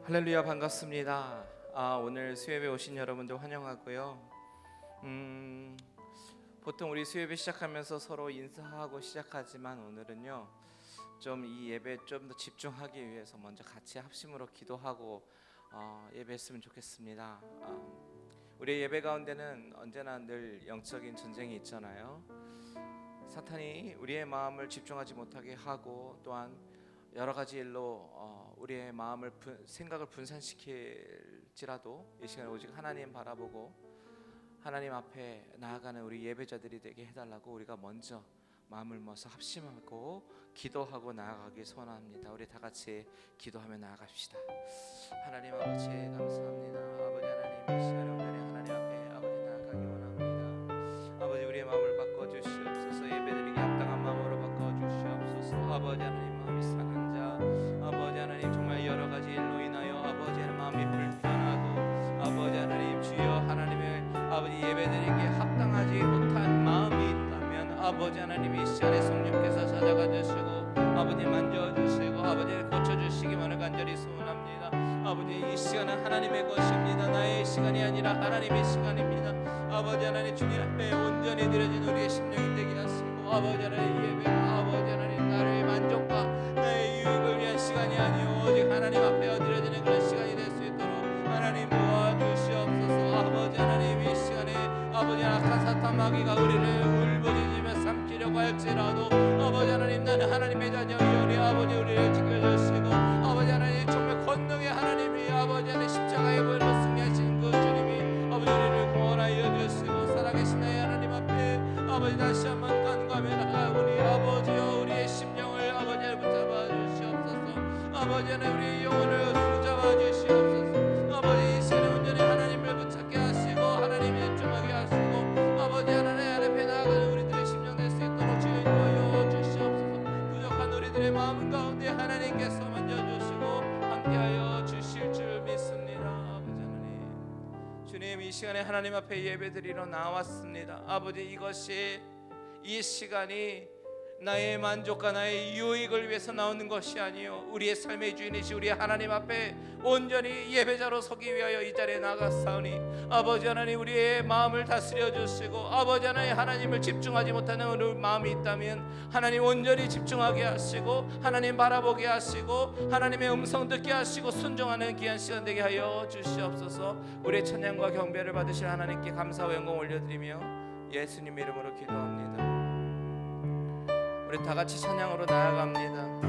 할렐루야, 반갑습니다. 오늘 수협에 오신 여러분들 환영하고요. 보통 우리 수협에 시작하면서 서로 인사하고 시작하지만 오늘은요, 좀 이 예배에 좀 더 집중하기 위해서 먼저 같이 합심으로 기도하고 예배했으면 좋겠습니다. 우리의 예배 가운데는 언제나 늘 영적인 전쟁이 있잖아요. 사탄이 우리의 마음을 집중하지 못하게 하고 또한 여러 가지 일로 우리의 마음을 생각을 분산시킬지라도 이 시간에 오직 하나님 바라보고 하나님 앞에 나아가는 우리 예배자들이 되게 해달라고 우리가 먼저 마음을 모아서 합심하고 기도하고 나아가기 소원합니다. 우리 다 같이 기도하며 나아갑시다. 하나님 아버지 감사합니다. 아버지 하나님, 이 시간에 온전히 하나님 앞에 아버지 나아가기 원합니다. 아버지, 우리의 마음을 바꿔주시옵소서. 예배드리기 합당한 마음으로 바꿔주시옵소서. 아버지 하나님, 마음이 상한 자, 아버지 하나님, 정말 여러 가지 일로 인하여 아버지 하나님 마음이 불편하고 아버지 하나님 주여 하나님을 아버지 예배드리기에 합당하지 못한 마음이 있다면 아버지 하나님, 이 시간에 성령께서 찾아가 주시고 아버지 만져주시고 아버지를 고쳐주시기만을 간절히 소원합니다. 아버지, 이 시간은 하나님의 것입니다. 나의 시간이 아니라 하나님의 시간입니다. 아버지 하나님, 주님 앞에 온전히 드려진 우리의 심령이 되게 하시고 아버지 하나님, 예배가 아버지 하나님 나의 만족과 나의 유익을 위한 시간이 아니오 오직 하나님 앞에 드려지는 그런 시간이 될 수 있도록 하나님 도와주시옵소서. 아버지 하나님, 이 시간에 아버지 악한 사탄 마귀가 우리를 울부짖으며 삼키려고 할지라도 아버지 하나님, 나는 하나님의 자녀이오니 아버지 우리를 지켜주시고 아버지 하나님, 정말 권능의 하나님이 아버지 하나님 십자가의 보혈로 승리하신 그 주님이 아버지 우리를 구원하여 주시고 살아계신 나의 하나님 앞에 아버지 다시 한번 간구하며 나아오니 아버지여, 우리의 심령을 아버지를 붙잡아 주시옵소서. 아버지 하나님, 우리의 영혼을 붙잡아 주시옵소서. 아버지, 이 시간에 온전히 하나님을 붙잡게 하시고 하나님을 일정하게 하시고 아버지 하나님 앞에 나아가는 우리들의 심령 될 수 있도록 주여 인도하여 주시옵소서. 부족한 우리들의 마음 가운데 하나님께서 만져주시고 함께하여 주실 줄 믿습니다. 아버지 하나님, 주님, 이 시간에 하나님 앞에 예배드리러 나왔습니다. 아버지, 이것이 이 시간이 나의 만족과 나의 유익을 위해서 나오는 것이 아니요 우리의 삶의 주인이시 우리 하나님 앞에 온전히 예배자로 서기 위하여 이 자리에 나갔사오니 아버지 하나님, 우리의 마음을 다스려 주시고 아버지 하나님, 하나님을 집중하지 못하는 우리 마음이 있다면 하나님 온전히 집중하게 하시고 하나님 바라보게 하시고 하나님의 음성 듣게 하시고 순종하는 귀한 시간 되게 하여 주시옵소서. 우리의 찬양과 경배를 받으실 하나님께 감사와 영광 올려드리며 예수님 이름으로 기도합니다. 우리 다 같이 찬양으로 나아갑니다.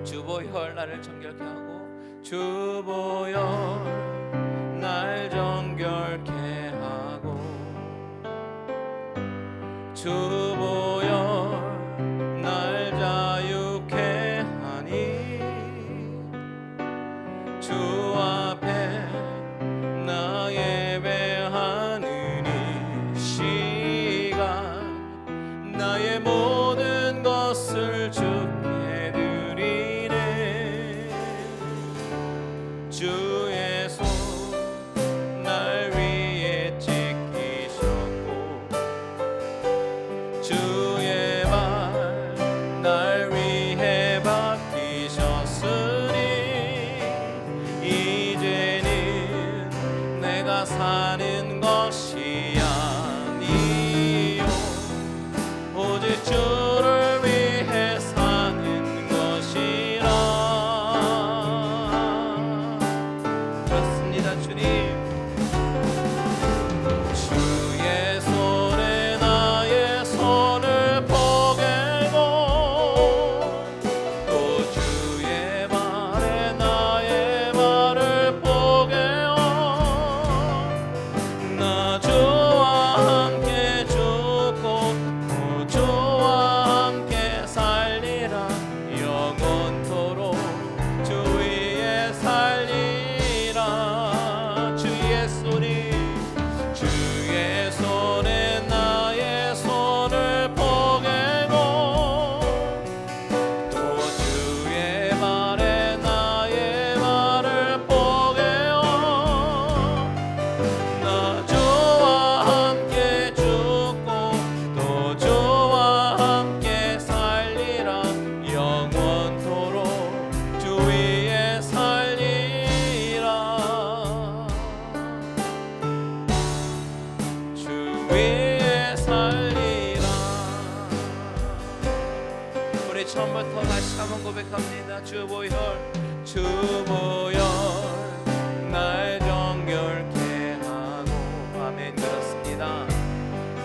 주보혈 나를 정결케 하고 주보혈 날 정결케 하고 주보혈 날 자유케 하니 주 앞에 나 예배하는 나의 모든 것을 주께 드리네. 주의 손 날 위에 지키셨고 주 우리 처음부터 다시 한번 고백합니다. 주 보혈 주 보혈 날 정결케 하고 아멘. 그렇습니다.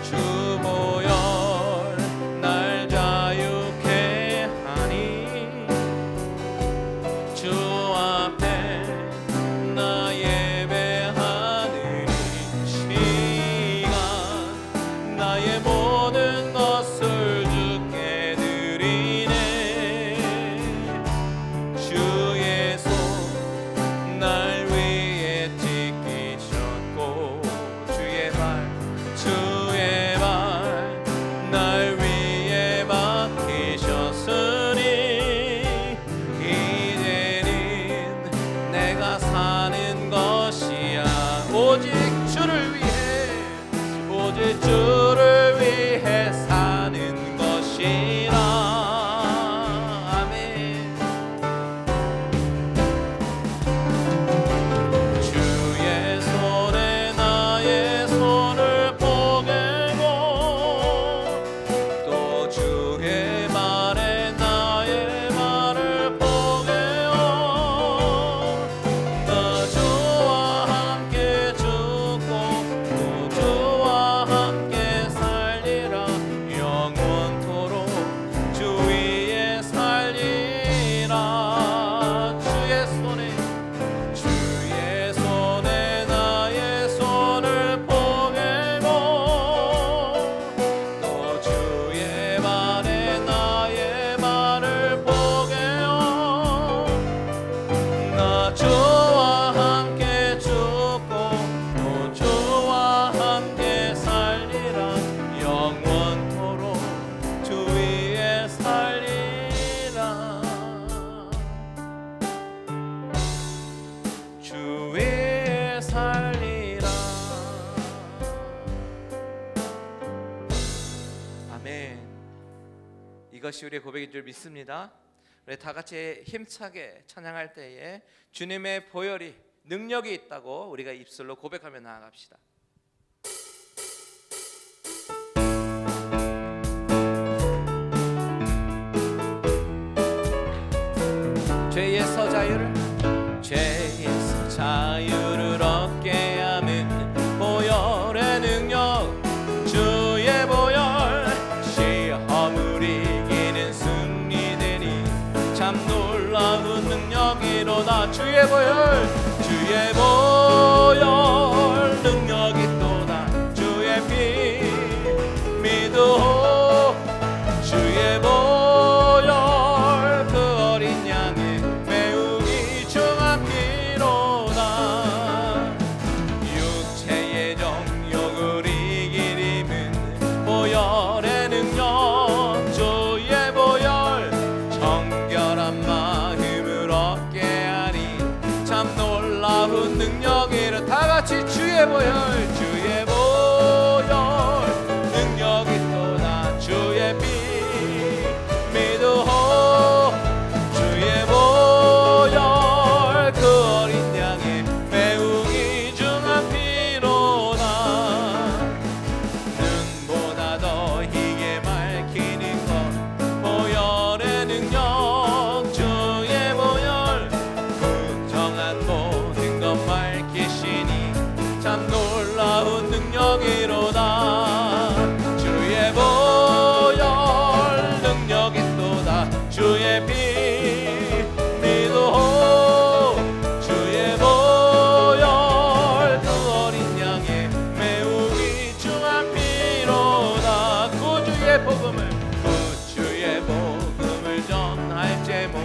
주 보혈 날 자유케 하니 주 앞에 나 예배하는 시간 나의 모든 것을 주께 드리네. 주의 손 날 위에 지키셨고 주의 발 날 위에 맡기셨으니 이제는 내가 사는 것이야 오직 주를 위해 오직 주를 위해 사는 것이라. 아멘. 주의 손에 나의 손을 포개고 또 주의 말에 나의 말을 포개어 나 주와 함께 죽고 또 주와 함께 살리라. 영원토록 주 위에 살리라. 주의 손에 나의 손을 포개고 또 주의 말에 나의 말을 포개어 나 주와 함께 죽고 또 주와 함께 살리라. 영원토록 주 위에 살리라. 주 위에 살리라. 아멘. 이것이 우리의 고백인 줄 믿습니다. 우리 다 같이 힘차게 찬양할 때에 주님의 보혈이 능력이 있다고 우리가 입술로 고백하며 나아갑시다. 죄에서 자유를 얻게 하는 보혈의 능력 주의 보혈 시험을 이기는 승리되니 참 놀라운 능력이로다. 주의 보혈 능력이 또다. 주의 피 믿어 주의 보혈 그 어린 양의 매우 귀중한 피로다. 육체의 정욕을 이길 힘은 보혈의 능력 주의 보혈 정결한 마음을 얻게 하니 참 놀라운 능력이라. 다같이 주의 보혈 능력이 또다. 주의 피 믿어 주의 보혈 그 어린 양의 매우 귀중한 피로다. 눈보다 더 희게 밝히는 것 보혈의 능력 주의 보혈 부정한 모든 것 밝히시니 참 놀라운 능력이로다. 주의 보혈 능력이 또다. 주의 피 믿어 주의 보혈 그 어린 양의 매우 귀중한 피로다. 구주의 복음을 전할 제목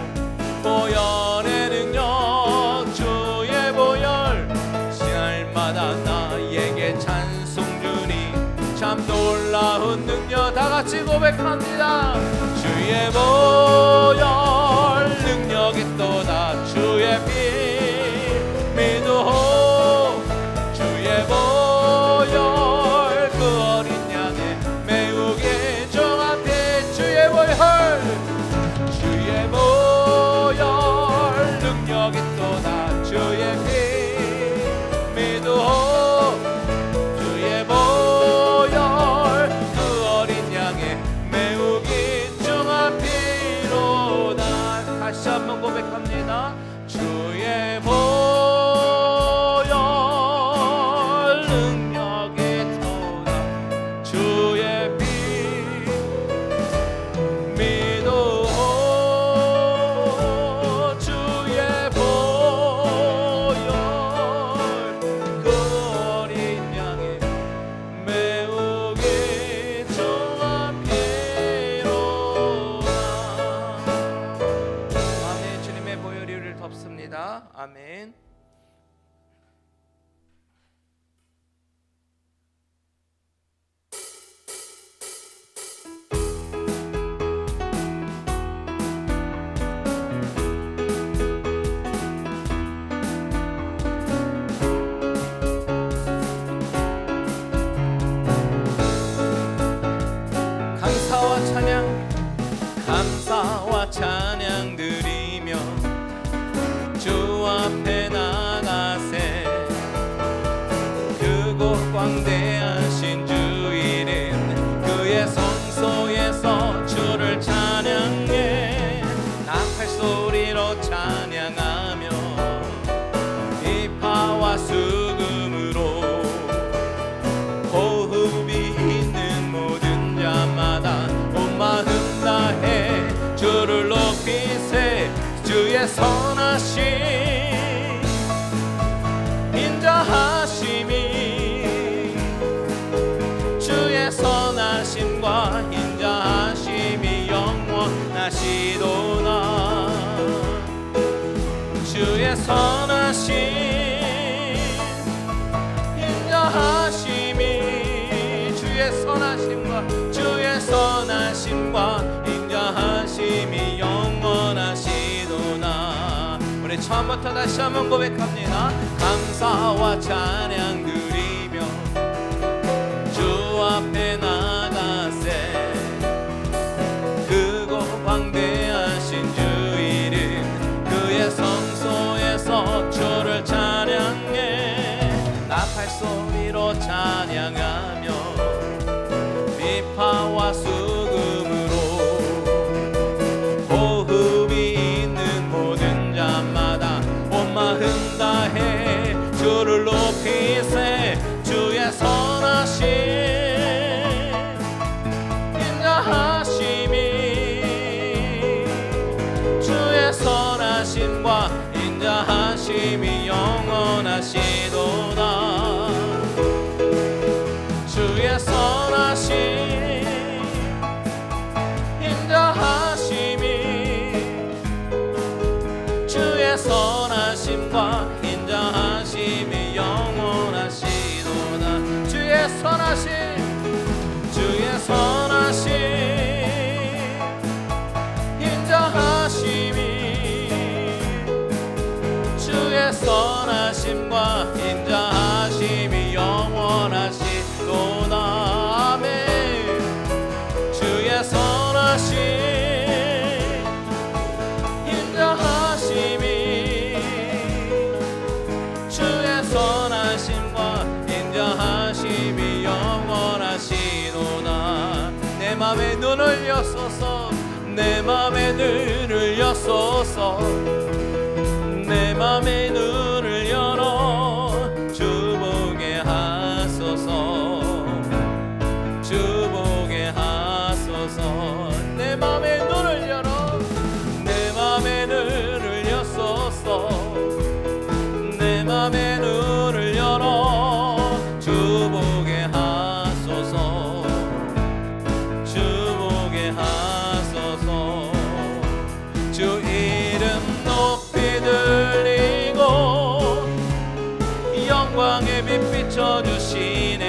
보혈의 능력 주의 보혈 날마다 나에게 찬송 주니 참 놀라운 능력. 다같이 고백합니다. 주의 보혈 능력이 또다. 주의 피 믿어 주의 보혈 그 어린 양의 매우 귀중한 피 주의 보혈 능력이 또다. 주의 피 믿어 주의 보혈 그 어린 양의 매우 귀중한 피로 선하심 인자하심이 주의 선하심과 인자하심이 영원하시도다. 우리 처음부터 다시 한번 고백합니다. 감사와 찬양 드리며 주 앞에 나가세 크고 광대하신 주 이름 그의 성소에서 주를 찬양해 나팔소리로 찬양하며 비파와 수금으로 호흡이 있는 모든 자마다 온 마음 다해 주를 높이세 주의 선하심 인자하심이 주의 선하심과 인자하심이 영원하시도다. 주의 선하심 인자하심이 주의 선하심과 인자하심이 영원하시도다. 주의 선하심 인자하심이 주의 선하심과 인자하심이 영원하시도다. 아멘. 주의 선하심 인자하심이 주의 선하심과 인자하심이 영원하시도다. 내 맘에 눈을 여소서 내 맘에 눈을 여소서 내 맘에 눈을 열어 주 보게 하소서 주 보게 하소서. 내 맘에 눈을 열어 내 맘에 눈을 여소서 내 맘에 눈을 열어 주 보게 하소서 주 보게 하소서. 주 이름 높이 들리고 영광의 빛 비춰주시네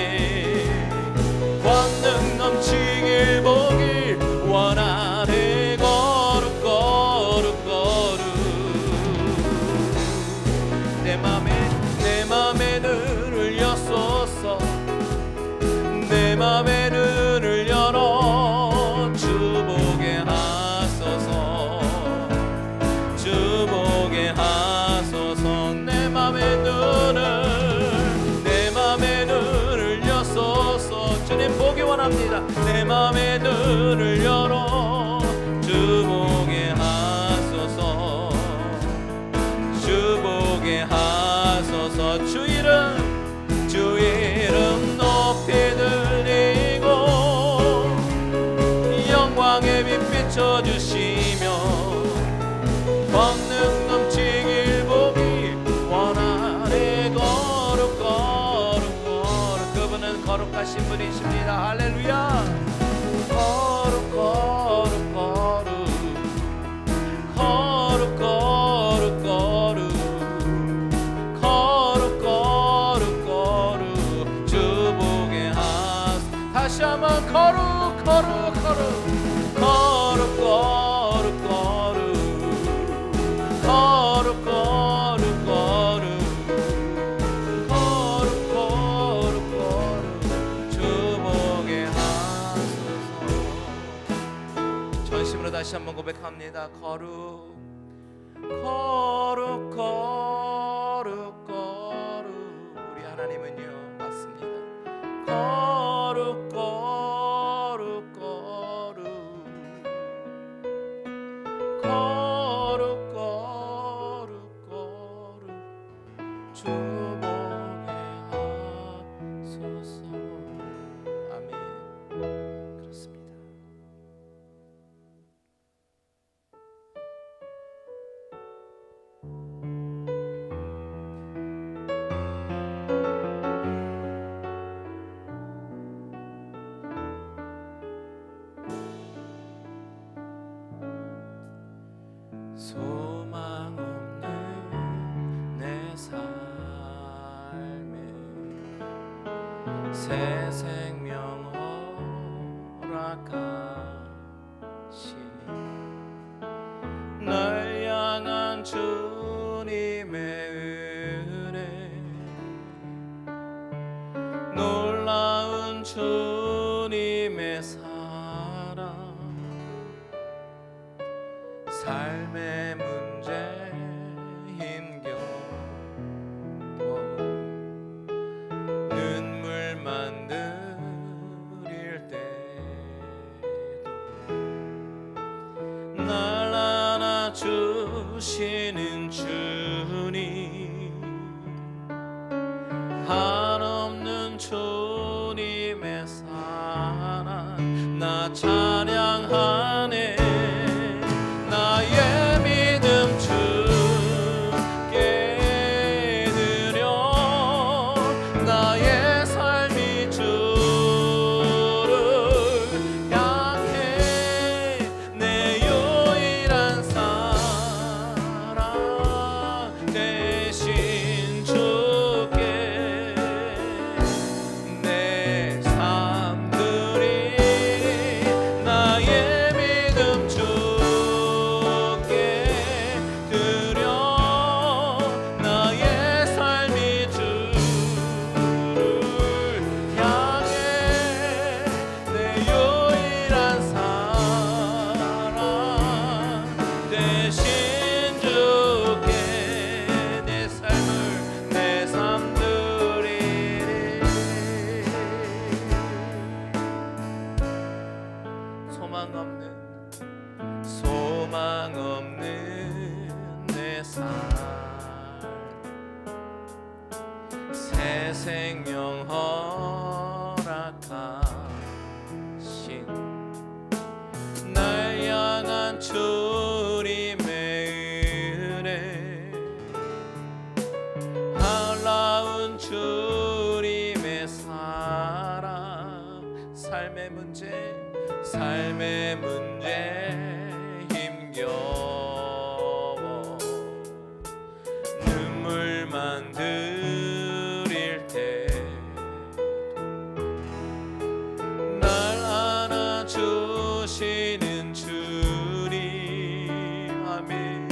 권능 넘치길 보길 원하네 거룩 거룩 거룩. 내 맘에 눈을 여소서 내 맘에 눈을 열어 주 보게 하소서 주 보게 하소서. 내 맘에 눈을 여소서 주님 보기 원합니다. 내 맘에 눈을 열어 주 보게 하소서 주 보게 하소서. 주 이름 높이 들리고 영광의 빛 비춰주시며 권능 넘치길 보기 원하네 거룩 거룩 거룩. 그분은 거룩하신 분이십니다. 할렐루야. 거룩 거룩 거룩 거룩 거룩 거룩 거룩 거룩 거룩 주 보게 하소서. 다시 한번 거룩 거룩 거룩 거룩 거룩 거룩 거룩 거룩 거룩 거룩 거룩 주 보게 하소서. 전심으로 다시 한번 고백합니다. 거룩 거룩 거룩 거룩. 우리 하나님은요 맞습니다. 거룩 거룩 거룩 거룩 거룩 거룩 주 보게 하소서. 아멘. 그렇습니다. 새 생명 허락하신 날 향한 주님의 은혜, 놀라운 주님의 사랑, 삶의 문제 힘겨워 눈물만 들일 때도 날 안아주시는 주님, 한없는 주님의 사랑 나 찬양하네. 나의 믿음 주께 드려 나의 삶이 주를 향해 내 유일한 사랑 대신 주께 내 삶 드리리. 나의 믿음 주께 드려 나의 삶이 주를 향해 내 유일한 사랑 대신 주께 내 삶 드리리. 소망 없는 내 삶, 새 생명 허락하신 날 향한 주님의 은혜, 놀라운 주님의 사랑, 삶의 문제 힘겨워 눈물만 들일 때도 날 안아주시는 주님, 아멘.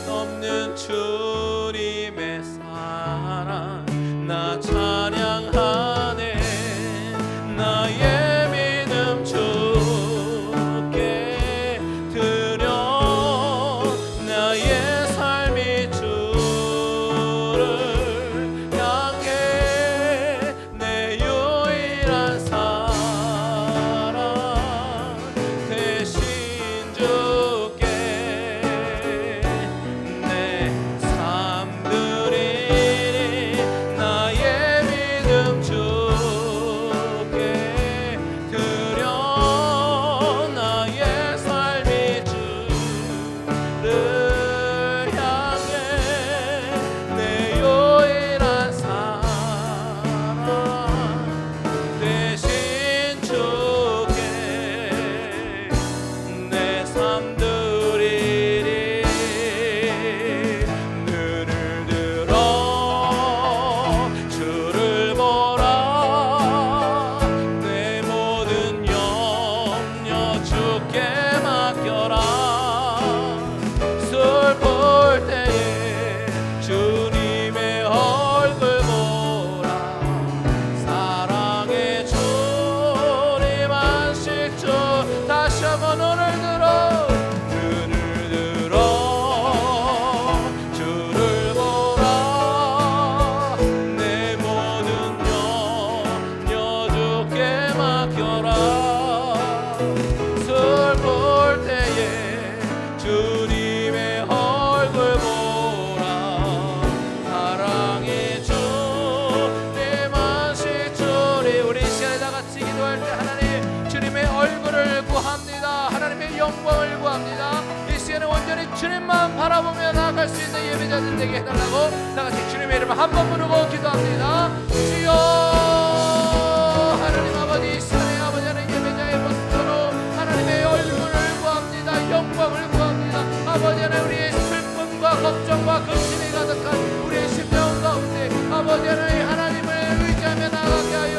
없는 주님의 사랑 나 찬양하네. 나의 믿음 주께 드려 나의 삶이 주를 향해 내 유일한 사랑 대신 주께 내 삶 드리리. 나의 믿음 주께 드려 나의 삶이 주를 향해 내 유일한 사랑 대신 주께 내 삶 드리리. 눈을 들어 주를 보라. 내 모든 염려 주께 맡겨라. 슬플 때에 주님의 얼굴 보라. 사랑의 주님 안식 주. 다시 한번 눈을 들어 주를 보라. 내 모든 염려 주께 맡겨라. 슬플 때에 주님의 얼굴 보라. 사랑의 주님 안식 주리. 우리 이 시간에 다 같이 기도할 때 하나님 주님의 얼굴을 구합니다. 하나님의 영광을 구합니다. 이 시간에 온전히 주님만 바라보며 나아갈 수 있는 예배자들 되게 해달라고 다 같이 주님의 이름을 한 번 부르고 기도합니다. 주여 하나님 아버지, 이 시간에 아버지 하나님 예배자의 모습으로 하나님의 얼굴을 구합니다. 영광을 구합니다. 아버지 하나님 우리의 슬픔과 걱정과 근심이 가득한 우리의 심령 가운데 아버지 하나님 하나님을 의지하며 나아가게 하여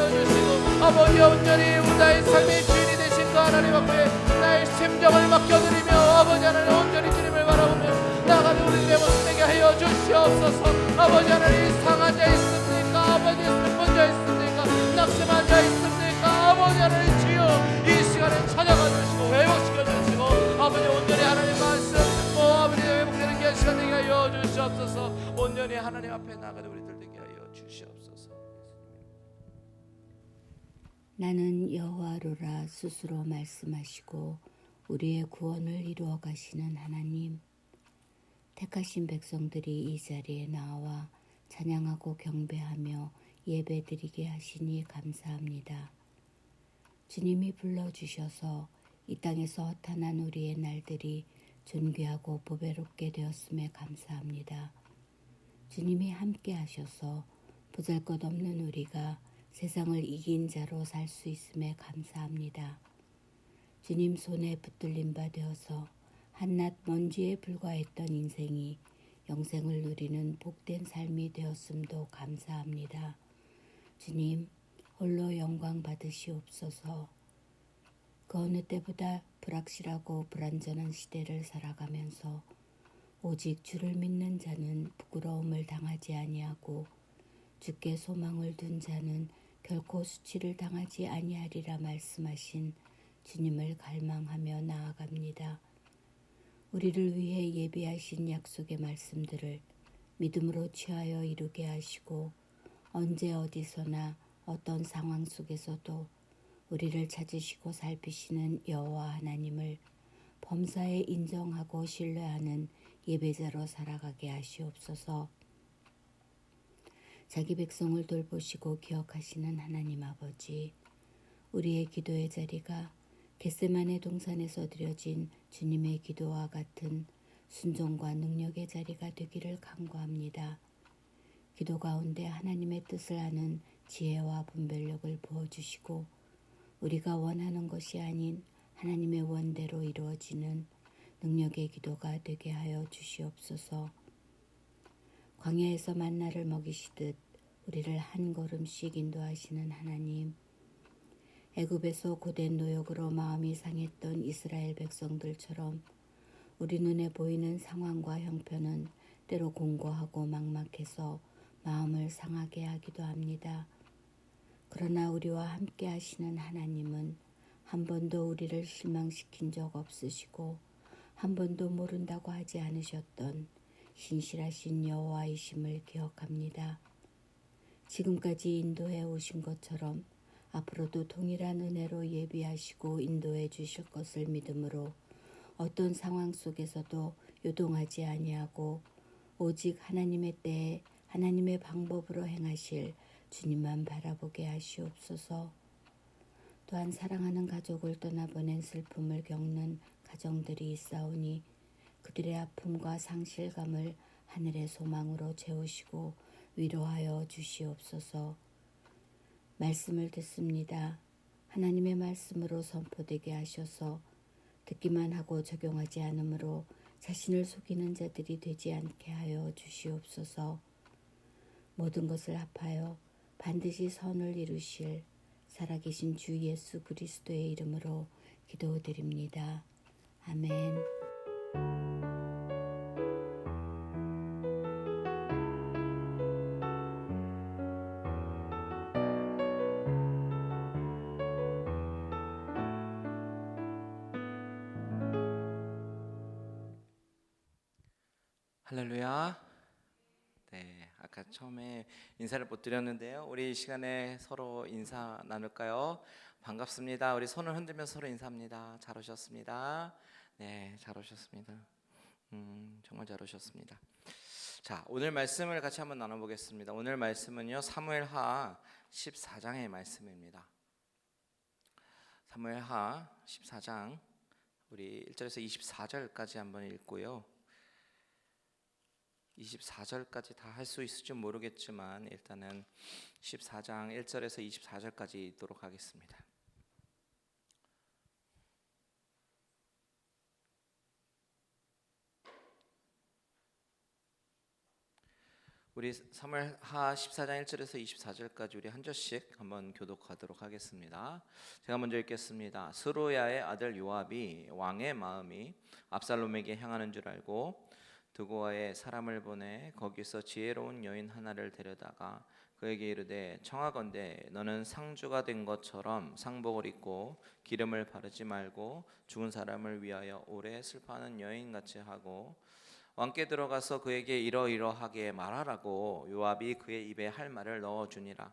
영을 맡겨드리며 아버지 하나님 온전히 주님을 바라보며 나가는 우리들의 모습 되게 하여 주시옵소서. 아버지 하나님 상한 자 있습니까? 아버지 슬픈 자 있습니까? 낙심한 자 있습니까? 아버지 하나님 주여 이 시간에 찾아가 주시고 회복시켜 주시고 아버지 온전히 하나님 말씀 아버지 회복되는 귀한 시간 되게 하여 주시옵소서. 온전히 하나님 앞에 나가는 우리들 되게 하여 주시옵소서. 나는 여호와로라 스스로 말씀하시고 우리의 구원을 이루어 가시는 하나님, 택하신 백성들이 이 자리에 나와 찬양하고 경배하며 예배드리게 하시니 감사합니다. 주님이 불러주셔서 이 땅에서 허탄한 우리의 날들이 존귀하고 보배롭게 되었음에 감사합니다. 주님이 함께 하셔서 보잘것없는 우리가 세상을 이긴 자로 살 수 있음에 감사합니다. 주님 손에 붙들린 바 되어서 한낱 먼지에 불과했던 인생이 영생을 누리는 복된 삶이 되었음도 감사합니다. 주님, 홀로 영광 받으시옵소서. 그 어느 때보다 불확실하고 불안전한 시대를 살아가면서 오직 주를 믿는 자는 부끄러움을 당하지 아니하고 주께 소망을 둔 자는 결코 수치를 당하지 아니하리라 말씀하신 주님을 갈망하며 나아갑니다. 우리를 위해 예비하신 약속의 말씀들을 믿음으로 취하여 이루게 하시고 언제 어디서나 어떤 상황 속에서도 우리를 찾으시고 살피시는 여호와 하나님을 범사에 인정하고 신뢰하는 예배자로 살아가게 하시옵소서. 자기 백성을 돌보시고 기억하시는 하나님 아버지, 우리의 기도의 자리가 겟세마네 동산에서 드려진 주님의 기도와 같은 순종과 능력의 자리가 되기를 간구합니다. 기도 가운데 하나님의 뜻을 아는 지혜와 분별력을 부어주시고 우리가 원하는 것이 아닌 하나님의 원대로 이루어지는 능력의 기도가 되게 하여 주시옵소서. 광야에서 만나를 먹이시듯 우리를 한 걸음씩 인도하시는 하나님, 애굽에서 고된 노역으로 마음이 상했던 이스라엘 백성들처럼 우리 눈에 보이는 상황과 형편은 때로 공고하고 막막해서 마음을 상하게 하기도 합니다. 그러나 우리와 함께 하시는 하나님은 한 번도 우리를 실망시킨 적 없으시고 한 번도 모른다고 하지 않으셨던 신실하신 여호와이심을 기억합니다. 지금까지 인도해 오신 것처럼 앞으로도 동일한 은혜로 예비하시고 인도해 주실 것을 믿음으로 어떤 상황 속에서도 요동하지 아니하고 오직 하나님의 때에 하나님의 방법으로 행하실 주님만 바라보게 하시옵소서. 또한 사랑하는 가족을 떠나보낸 슬픔을 겪는 가정들이 있사오니 그들의 아픔과 상실감을 하늘의 소망으로 채우시고 위로하여 주시옵소서. 말씀을 듣습니다. 하나님의 말씀으로 선포되게 하셔서 듣기만 하고 적용하지 않으므로 자신을 속이는 자들이 되지 않게 하여 주시옵소서. 모든 것을 합하여 반드시 선을 이루실 살아계신 주 예수 그리스도의 이름으로 기도드립니다. 아멘. 할렐루야. 네, 아까 처음에 인사를 못 드렸는데요. 우리 이 시간에 서로 인사 나눌까요? 반갑습니다. 우리 손을 흔들면서 서로 인사합니다. 잘 오셨습니다. 네, 잘 오셨습니다. 정말 잘 오셨습니다. 자, 오늘 말씀을 같이 한번 나눠보겠습니다. 오늘 말씀은요, 사무엘하 14장의 말씀입니다. 사무엘하 14장 우리 1절에서 24절까지 한번 읽고요. 24절까지 다 할 수 있을지 모르겠지만 일단은 14장 1절에서 24절까지 읽도록 하겠습니다. 우리 사무엘하 14장 1절에서 24절까지 우리 한 절씩 한번 교독하도록 하겠습니다. 제가 먼저 읽겠습니다. 스루야의 아들 요압이 왕의 마음이 압살롬에게 향하는 줄 알고 드고아에 사람을 보내 거기서 지혜로운 여인 하나를 데려다가 그에게 이르되 청하건대 너는 상주가 된 것처럼 상복을 입고 기름을 바르지 말고 죽은 사람을 위하여 오래 슬퍼하는 여인같이 하고 왕께 들어가서 그에게 이러이러하게 말하라고 요압이 그의 입에 할 말을 넣어주니라.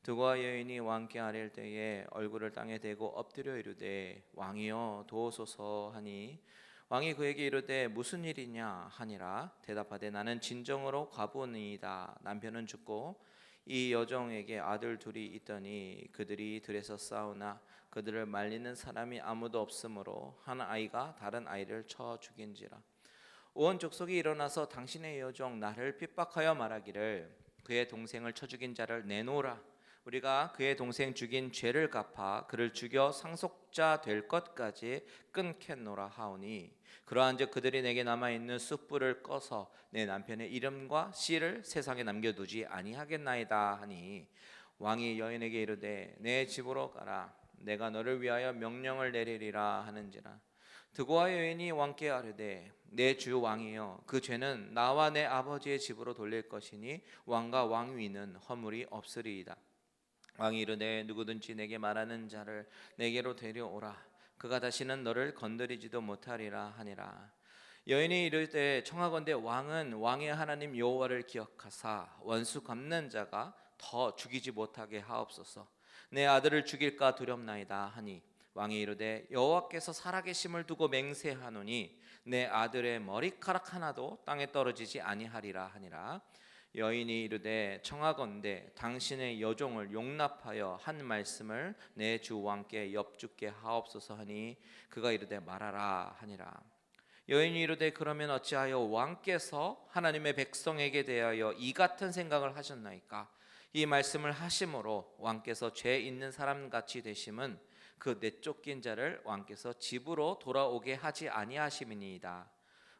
드고아 여인이 왕께 아뢰일 때에 얼굴을 땅에 대고 엎드려 이르되 왕이여 도우소서 하니 왕이 그에게 이르되 무슨 일이냐 하니라. 대답하되 나는 진정으로 과부니이다. 남편은 죽고 이 여종에게 아들 둘이 있더니 그들이 들에서 싸우나 그들을 말리는 사람이 아무도 없으므로 한 아이가 다른 아이를 쳐 죽인지라. 온 족속이 일어나서 당신의 여종 나를 핍박하여 말하기를 그의 동생을 쳐 죽인 자를 내놓으라. 우리가 그의 동생 죽인 죄를 갚아 그를 죽여 상속자 될 것까지 끊겠노라 하오니 그러한즉 그들이 내게 남아있는 숯불을 꺼서 내 남편의 이름과 씨를 세상에 남겨두지 아니하겠나이다 하니 왕이 여인에게 이르되 내 집으로 가라. 내가 너를 위하여 명령을 내리리라 하는지라. 드고아 여인이 왕께 아뢰되 내 주 왕이여 그 죄는 나와 내 아버지의 집으로 돌릴 것이니 왕과 왕위는 허물이 없으리이다. 왕이 이르되 누구든지 내게 말하는 자를 내게로 데려오라. 그가 다시는 너를 건드리지도 못하리라 하니라. 여인이 이르되 청하건대 왕은 왕의 하나님 여호와를 기억하사 원수 갚는 자가 더 죽이지 못하게 하옵소서. 내 아들을 죽일까 두렵나이다 하니 왕이 이르되 여호와께서 살아계심을 두고 맹세하노니 내 아들의 머리카락 하나도 땅에 떨어지지 아니하리라 하니라. 여인이 이르되 청하건대 당신의 여종을 용납하여 한 말씀을 내 주 왕께 엽죽게 하옵소서 하니 그가 이르되 말하라 하니라. 여인이 이르되 그러면 어찌하여 왕께서 하나님의 백성에게 대하여 이 같은 생각을 하셨나이까? 이 말씀을 하심으로 왕께서 죄 있는 사람같이 되심은 그 내쫓긴 자를 왕께서 집으로 돌아오게 하지 아니하심이니이다.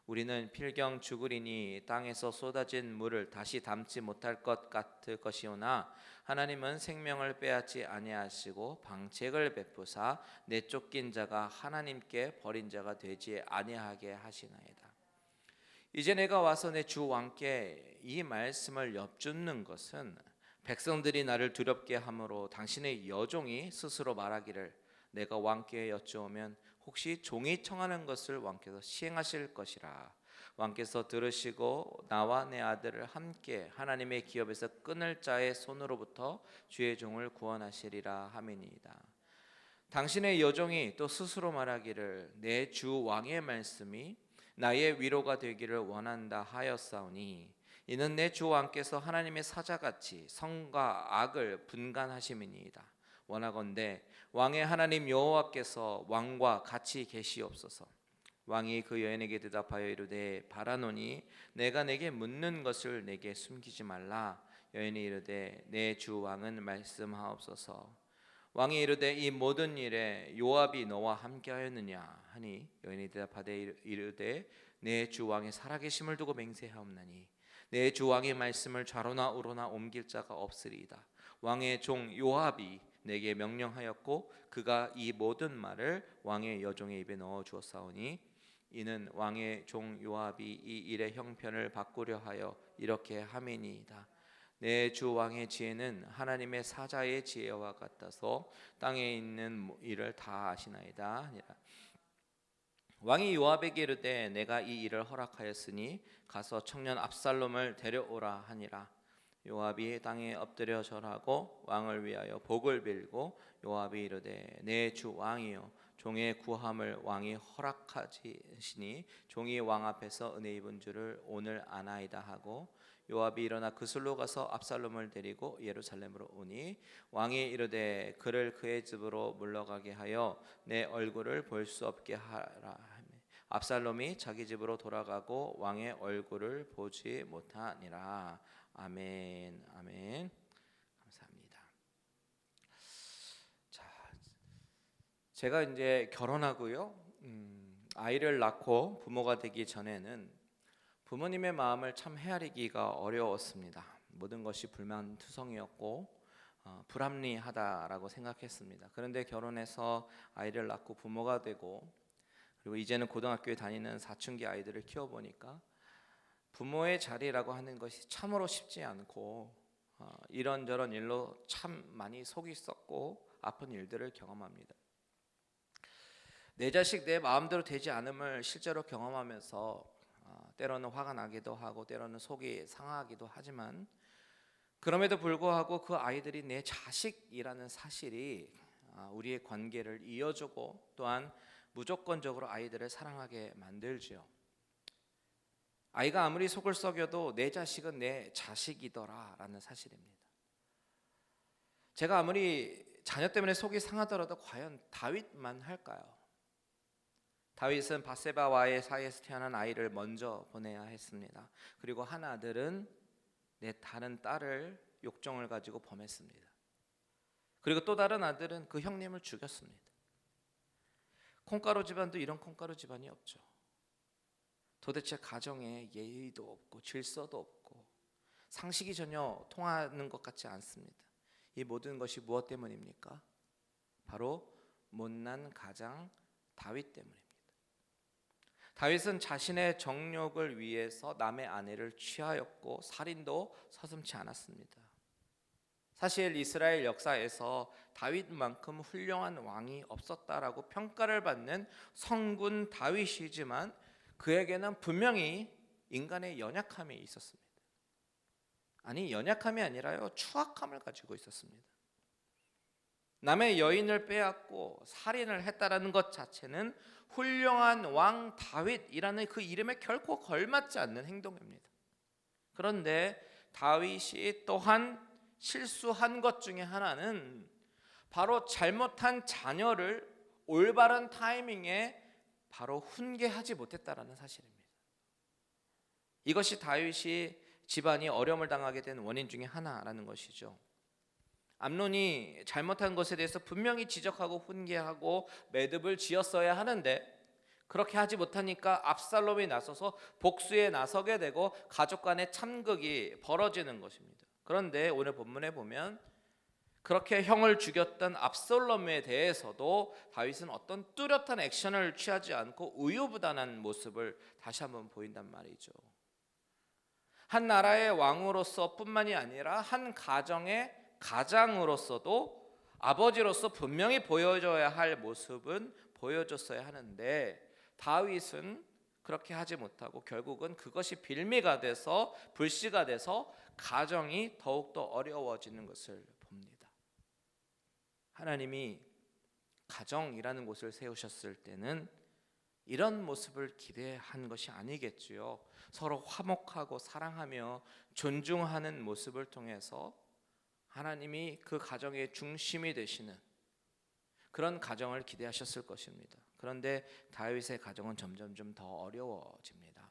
우리는 필경 죽으리니 땅에서 쏟아진 물을 다시 담지 못할 것 같을 것이오나 하나님은 생명을 빼앗지 아니하시고 방책을 베푸사 내쫓긴 자가 하나님께 버린 자가 되지 아니하게 하시나이다. 이제 내가 와서 내 주 왕께 이 말씀을 엽줍는 것은 백성들이 나를 두렵게 함으로 당신의 여종이 스스로 말하기를 내가 왕께 여쭈오면 혹시 종이 청하는 것을 왕께서 시행하실 것이라. 왕께서 들으시고 나와 내 아들을 함께 하나님의 기업에서 끊을 자의 손으로부터 주의 종을 구원하시리라 하미니이다. 당신의 여종이 또 스스로 말하기를 내 주 왕의 말씀이 나의 위로가 되기를 원한다 하였사오니 이는 내 주 왕께서 하나님의 사자같이 선과 악을 분간하심이니이다. 원하건대 왕의 하나님 여호와께서 왕과 같이 계시옵소서. 왕이 그 여인에게 대답하여 이르되 바라노니 내가 내게 묻는 것을 내게 숨기지 말라. 여인이 이르되 내 주 왕은 말씀하옵소서. 왕이 이르되 이 모든 일에 요압이 너와 함께하였느냐 하니 여인이 대답하되 이르되 내 주 왕의 살아계심을 두고 맹세하옵나니 내 주 왕의 말씀을 좌로나 우로나 옮길 자가 없으리이다. 왕의 종 요압이 내게 명령하였고 그가 이 모든 말을 왕의 여종의 입에 넣어 주었사오니 이는 왕의 종 요압이 이 일의 형편을 바꾸려 하여 이렇게 함이니이다. 내 주 왕의 지혜는 하나님의 사자의 지혜와 같아서 땅에 있는 일을 다 아시나이다. 왕이 요압에게 이르되 내가 이 일을 허락하였으니 가서 청년 압살롬을 데려오라 하니라. 요압이 땅에 엎드려 절하고 왕을 위하여 복을 빌고 요압이 이르되 내 주 왕이여 종의 구함을 왕이 허락하시니 종이 왕 앞에서 은혜 입은 줄을 오늘 아나이다 하고 요압이 일어나 그슬로 가서 압살롬을 데리고 예루살렘으로 오니 왕이 이르되 그를 그의 집으로 물러가게 하여 내 얼굴을 볼 수 없게 하라. 압살롬이 자기 집으로 돌아가고 왕의 얼굴을 보지 못하니라. 아멘. 아멘. 감사합니다. 자, 제가 이제 결혼하고요, 아이를 낳고 부모가 되기 전에는 부모님의 마음을 참 헤아리기가 어려웠습니다. 모든 것이 불만투성이었고 불합리하다라고 생각했습니다. 그런데 결혼해서 아이를 낳고 부모가 되고 그리고 이제는 고등학교에 다니는 사춘기 아이들을 키워보니까 부모의 자리라고 하는 것이 참으로 쉽지 않고 이런저런 일로 참 많이 속이 썩고 아픈 일들을 경험합니다. 내 자식 내 마음대로 되지 않음을 실제로 경험하면서 때로는 화가 나기도 하고 때로는 속이 상하기도 하지만 그럼에도 불구하고 그 아이들이 내 자식이라는 사실이 우리의 관계를 이어주고 또한 무조건적으로 아이들을 사랑하게 만들지요. 아이가 아무리 속을 썩여도 내 자식은 내 자식이더라 라는 사실입니다. 제가 아무리 자녀 때문에 속이 상하더라도 과연 다윗만 할까요? 다윗은 밧세바와의 사이에서 태어난 아이를 먼저 보내야 했습니다. 그리고 한 아들은 내 다른 딸을 욕정을 가지고 범했습니다. 그리고 또 다른 아들은 그 형님을 죽였습니다. 콩가루 집안도 이런 콩가루 집안이 없죠. 도대체 가정에 예의도 없고 질서도 없고 상식이 전혀 통하는 것 같지 않습니다. 이 모든 것이 무엇 때문입니까? 바로 못난 가장 다윗 때문입니다. 다윗은 자신의 정욕을 위해서 남의 아내를 취하였고 살인도 서슴지 않았습니다. 사실 이스라엘 역사에서 다윗만큼 훌륭한 왕이 없었다라고 평가를 받는 성군 다윗이지만 그에게는 분명히 인간의 연약함이 있었습니다. 아니, 연약함이 아니라요, 추악함을 가지고 있었습니다. 남의 여인을 빼앗고 살인을 했다라는 것 자체는 훌륭한 왕 다윗이라는 그 이름에 결코 걸맞지 않는 행동입니다. 그런데 다윗이 또한 실수한 것 중에 하나는 바로 잘못한 자녀를 올바른 타이밍에 바로 훈계하지 못했다라는 사실입니다. 이것이 다윗이 집안이 어려움을 당하게 된 원인 중에 하나라는 것이죠. 암논이 잘못한 것에 대해서 분명히 지적하고 훈계하고 매듭을 지었어야 하는데 그렇게 하지 못하니까 압살롬이 나서서 복수에 나서게 되고 가족 간의 참극이 벌어지는 것입니다. 그런데 오늘 본문에 보면 그렇게 형을 죽였던 압살롬에 대해서도 다윗은 어떤 뚜렷한 액션을 취하지 않고 우유부단한 모습을 다시 한번 보인단 말이죠. 한 나라의 왕으로서 뿐만이 아니라 한 가정의 가장으로서도 아버지로서 분명히 보여줘야 할 모습은 보여줬어야 하는데 다윗은 그렇게 하지 못하고 결국은 그것이 빌미가 돼서 불씨가 돼서 가정이 더욱더 어려워지는 것을 봅니다. 하나님이 가정이라는 곳을 세우셨을 때는 이런 모습을 기대한 것이 아니겠지요. 서로 화목하고 사랑하며 존중하는 모습을 통해서 하나님이 그 가정의 중심이 되시는 그런 가정을 기대하셨을 것입니다. 그런데 다윗의 가정은 점점 더 어려워집니다.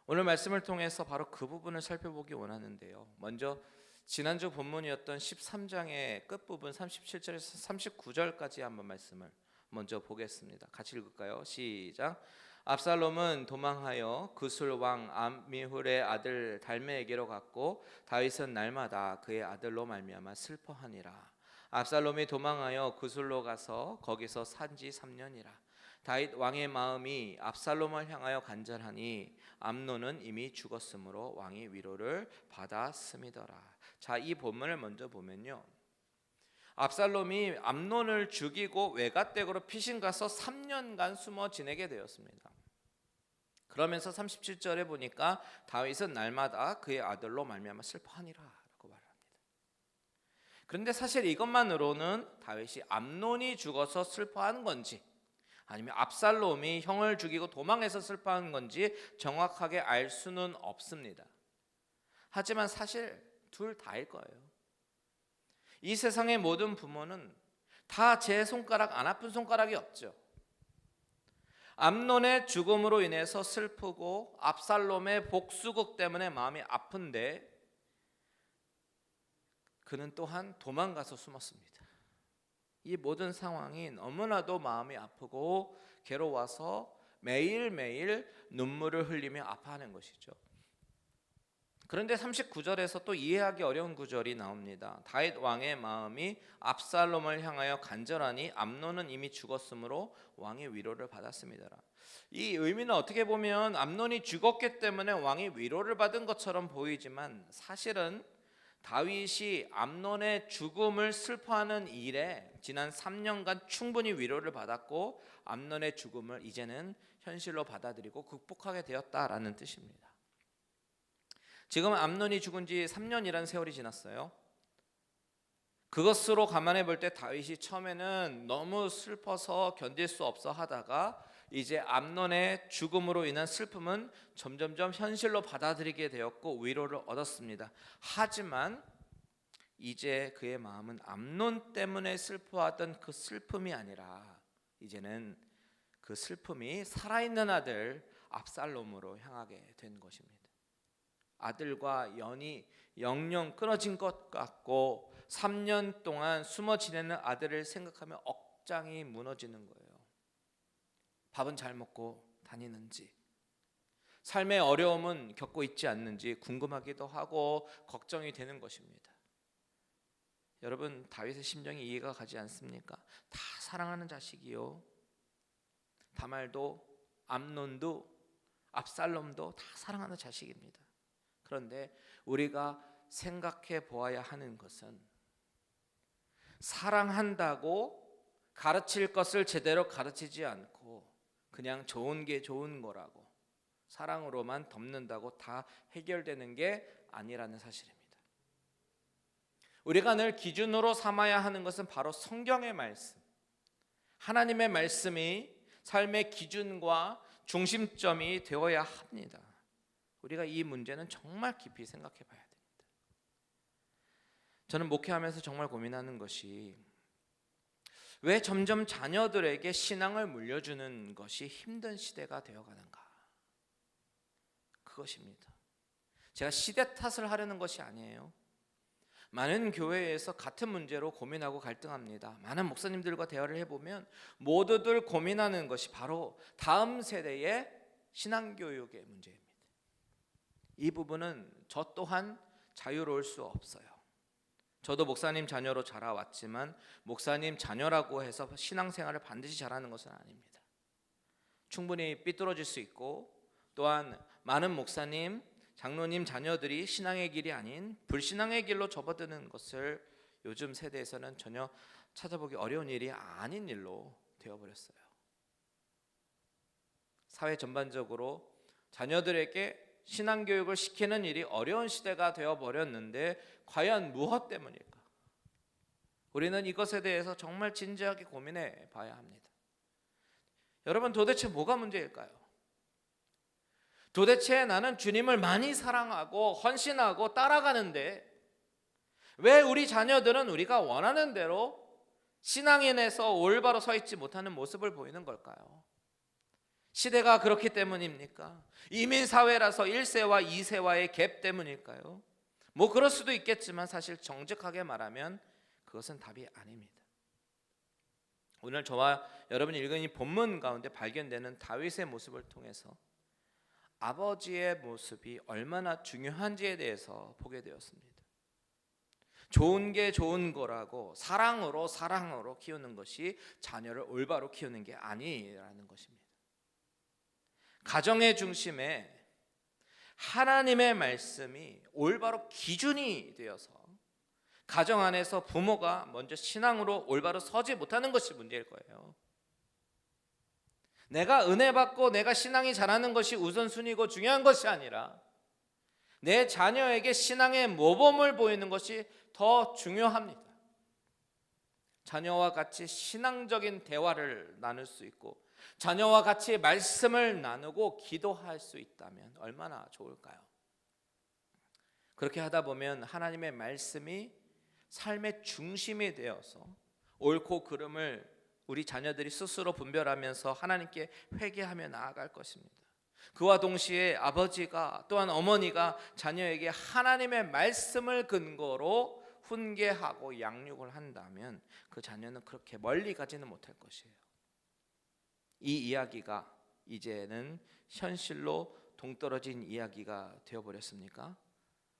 오늘 말씀을 통해서 바로 그 부분을 살펴보기 원하는데요. 먼저 지난주 본문이었던 13장의 끝부분 37절에서 39절까지 한번 말씀을 먼저 보겠습니다. 같이 읽을까요? 시작. 압살롬은 도망하여 구술 왕 암미훌의 아들 달메에게로 갔고 다윗은 날마다 그의 아들로 말미암아 슬퍼하니라. 압살롬이 도망하여 구술로 가서 거기서 산지 3년이라. 다윗 왕의 마음이 압살롬을 향하여 간절하니 암논은 이미 죽었으므로 왕이 위로를 받았음이더라. 자, 이 본문을 먼저 보면요, 압살롬이 암논을 죽이고 외갓댁으로 피신 가서 3년간 숨어 지내게 되었습니다. 그러면서 37절에 보니까 다윗은 날마다 그의 아들로 말미암아 슬퍼하니라 라고 말합니다. 그런데 사실 이것만으로는 다윗이 암논이 죽어서 슬퍼하는 건지 아니면 압살롬이 형을 죽이고 도망해서 슬퍼하는 건지 정확하게 알 수는 없습니다. 하지만 사실 둘 다일 거예요. 이 세상의 모든 부모는 다 제 손가락 안 아픈 손가락이 없죠. 암논의 죽음으로 인해서 슬프고 압살롬의 복수극 때문에 마음이 아픈데 그는 또한 도망가서 숨었습니다. 이 모든 상황이 너무나도 마음이 아프고 괴로워서 매일매일 눈물을 흘리며 아파하는 것이죠. 그런데 39절에서 또 이해하기 어려운 구절이 나옵니다. 다윗 왕의 마음이 압살롬을 향하여 간절하니 암논은 이미 죽었으므로 왕의 위로를 받았습니다. 이 의미는 어떻게 보면 암논이 죽었기 때문에 왕이 위로를 받은 것처럼 보이지만 사실은 다윗이 암논의 죽음을 슬퍼하는 일에 지난 3년간 충분히 위로를 받았고 암논의 죽음을 이제는 현실로 받아들이고 극복하게 되었다라는 뜻입니다. 지금 암논이 죽은 지 3년이라는 세월이 지났어요. 그것으로 감안해 볼 때 다윗이 처음에는 너무 슬퍼서 견딜 수 없어 하다가 이제 암논의 죽음으로 인한 슬픔은 점점점 현실로 받아들이게 되었고 위로를 얻었습니다. 하지만 이제 그의 마음은 암논 때문에 슬퍼하던 그 슬픔이 아니라 이제는 그 슬픔이 살아있는 아들 압살롬으로 향하게 된 것입니다. 아들과 연이 영영 끊어진 것 같고 3년 동안 숨어 지내는 아들을 생각하며 억장이 무너지는 거예요. 밥은 잘 먹고 다니는지, 삶의 어려움은 겪고 있지 않는지 궁금하기도 하고 걱정이 되는 것입니다. 여러분, 다윗의 심정이 이해가 가지 않습니까? 다 사랑하는 자식이요, 다말도 암논도 압살롬도 다 사랑하는 자식입니다. 그런데 우리가 생각해 보아야 하는 것은 사랑한다고 가르칠 것을 제대로 가르치지 않고 그냥 좋은 게 좋은 거라고 사랑으로만 덮는다고 다 해결되는 게 아니라는 사실입니다. 우리가 늘 기준으로 삼아야 하는 것은 바로 성경의 말씀, 하나님의 말씀이 삶의 기준과 중심점이 되어야 합니다. 우리가 이 문제는 정말 깊이 생각해 봐야 됩니다. 저는 목회하면서 정말 고민하는 것이 왜 점점 자녀들에게 신앙을 물려주는 것이 힘든 시대가 되어가는가, 그것입니다. 제가 시대 탓을 하려는 것이 아니에요. 많은 교회에서 같은 문제로 고민하고 갈등합니다. 많은 목사님들과 대화를 해보면 모두들 고민하는 것이 바로 다음 세대의 신앙교육의 문제입니다. 이 부분은 저 또한 자유로울 수 없어요. 저도 목사님 자녀로 자라왔지만 목사님 자녀라고 해서 신앙생활을 반드시 잘하는 것은 아닙니다. 충분히 삐뚤어질 수 있고 또한 많은 목사님, 장로님 자녀들이 신앙의 길이 아닌 불신앙의 길로 접어드는 것을 요즘 세대에서는 전혀 찾아보기 어려운 일이 아닌 일로 되어버렸어요. 사회 전반적으로 자녀들에게 신앙교육을 시키는 일이 어려운 시대가 되어버렸는데 과연 무엇 때문일까? 우리는 이것에 대해서 정말 진지하게 고민해 봐야 합니다. 여러분, 도대체 뭐가 문제일까요? 도대체 나는 주님을 많이 사랑하고 헌신하고 따라가는데 왜 우리 자녀들은 우리가 원하는 대로 신앙인에서 올바로 서 있지 못하는 모습을 보이는 걸까요? 시대가 그렇기 때문입니까? 이민사회라서 1세와 2세와의 갭 때문일까요? 뭐 그럴 수도 있겠지만 사실 정직하게 말하면 그것은 답이 아닙니다. 오늘 저와 여러분이 읽은 이 본문 가운데 발견되는 다윗의 모습을 통해서 아버지의 모습이 얼마나 중요한지에 대해서 보게 되었습니다. 좋은 게 좋은 거라고 사랑으로 키우는 것이 자녀를 올바로 키우는 게 아니라는 것입니다. 가정의 중심에 하나님의 말씀이 올바로 기준이 되어서 가정 안에서 부모가 먼저 신앙으로 올바로 서지 못하는 것이 문제일 거예요. 내가 은혜 받고 내가 신앙이 자라는 것이 우선순위고 중요한 것이 아니라 내 자녀에게 신앙의 모범을 보이는 것이 더 중요합니다. 자녀와 같이 신앙적인 대화를 나눌 수 있고 자녀와 같이 말씀을 나누고 기도할 수 있다면 얼마나 좋을까요? 그렇게 하다 보면 하나님의 말씀이 삶의 중심이 되어서 옳고 그름을 우리 자녀들이 스스로 분별하면서 하나님께 회개하며 나아갈 것입니다. 그와 동시에 아버지가 또한 어머니가 자녀에게 하나님의 말씀을 근거로 훈계하고 양육을 한다면 그 자녀는 그렇게 멀리 가지는 못할 것이에요. 이 이야기가 이제는 현실로 동떨어진 이야기가 되어버렸습니까?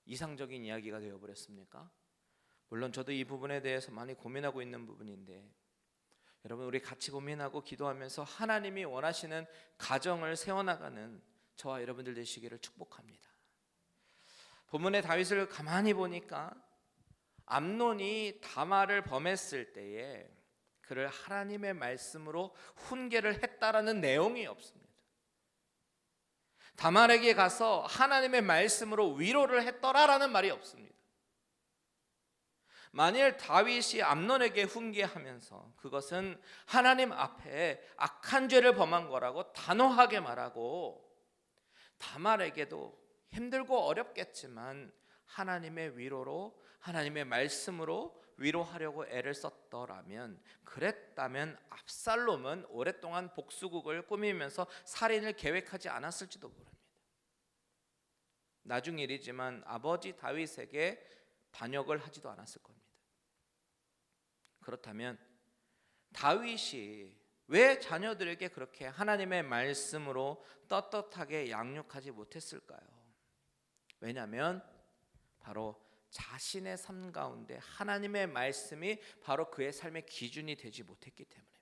이상적인 이야기가 되어버렸습니까? 물론 저도 이 부분에 대해서 많이 고민하고 있는 부분인데, 여러분 우리 같이 고민하고 기도하면서 하나님이 원하시는 가정을 세워나가는 저와 여러분들 되시기를 축복합니다. 본문의 다윗을 가만히 보니까 암논이 다말을 범했을 때에 그를 하나님의 말씀으로 훈계를 했다라는 내용이 없습니다. 다말에게 가서 하나님의 말씀으로 위로를 했더라라는 말이 없습니다. 만일 다윗이 암논에게 훈계하면서 그것은 하나님 앞에 악한 죄를 범한 거라고 단호하게 말하고, 다말에게도 힘들고 어렵겠지만 하나님의 위로로, 하나님의 말씀으로 위로하려고 애를 썼더라면, 그랬다면 압살롬은 오랫동안 복수국을 꾸미면서 살인을 계획하지 않았을지도 모릅니다. 나중 일이지만 아버지 다윗에게 반역을 하지도 않았을 겁니다. 그렇다면 다윗이 왜 자녀들에게 그렇게 하나님의 말씀으로 떳떳하게 양육하지 못했을까요? 왜냐하면 바로 자신의 삶 가운데 하나님의 말씀이 바로 그의 삶의 기준이 되지 못했기 때문입니다.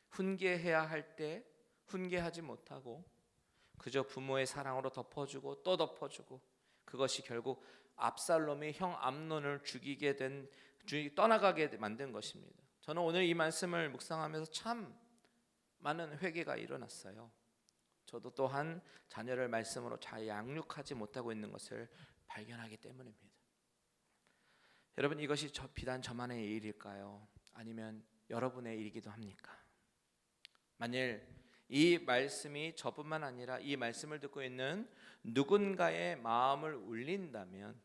훈계해야 할 때 훈계하지 못하고 그저 부모의 사랑으로 덮어주고 또 덮어주고, 그것이 결국 압살롬이 형 암논을 죽이게 된, 떠나가게 만든 것입니다. 저는 오늘 이 말씀을 묵상하면서 참 많은 회개가 일어났어요. 저도 또한 자녀를 말씀으로 잘 양육하지 못하고 있는 것을 발견하기 때문입니다. 여러분, 이것이 비단 저만의 일일까요? 아니면 여러분의 일이기도 합니까? 만일 이 말씀이 저뿐만 아니라 이 말씀을 듣고 있는 누군가의 마음을 울린다면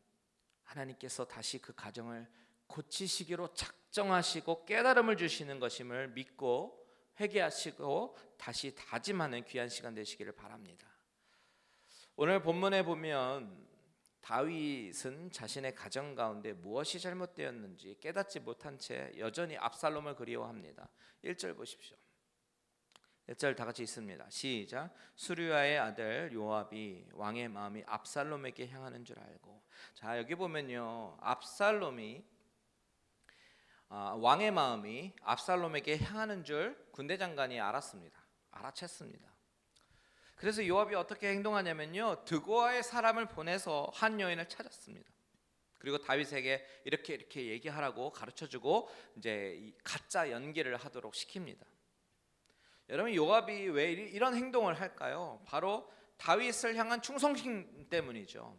하나님께서 다시 그 가정을 고치시기로 작정하시고 깨달음을 주시는 것임을 믿고 회개하시고 다시 다짐하는 귀한 시간 되시기를 바랍니다. 오늘 본문에 보면 다윗은 자신의 가정 가운데 무엇이 잘못되었는지 깨닫지 못한 채 여전히 압살롬을 그리워합니다. 1절 보십시오. 1절 다 같이 읽습니다. 시작. 수르야의 아들 요압이 왕의 마음이 압살롬에게 향하는 줄 알고. 자, 여기 보면요, 압살롬이 왕의 마음이 압살롬에게 향하는 줄 군대 장관이 알았습니다. 알아챘습니다. 그래서 요압이 어떻게 행동하냐면요, 드고아의 사람을 보내서 한 여인을 찾았습니다. 그리고 다윗에게 이렇게 얘기하라고 가르쳐주고 이제 이 가짜 연기를 하도록 시킵니다. 여러분, 요압이 왜 이런 행동을 할까요? 바로 다윗을 향한 충성심 때문이죠.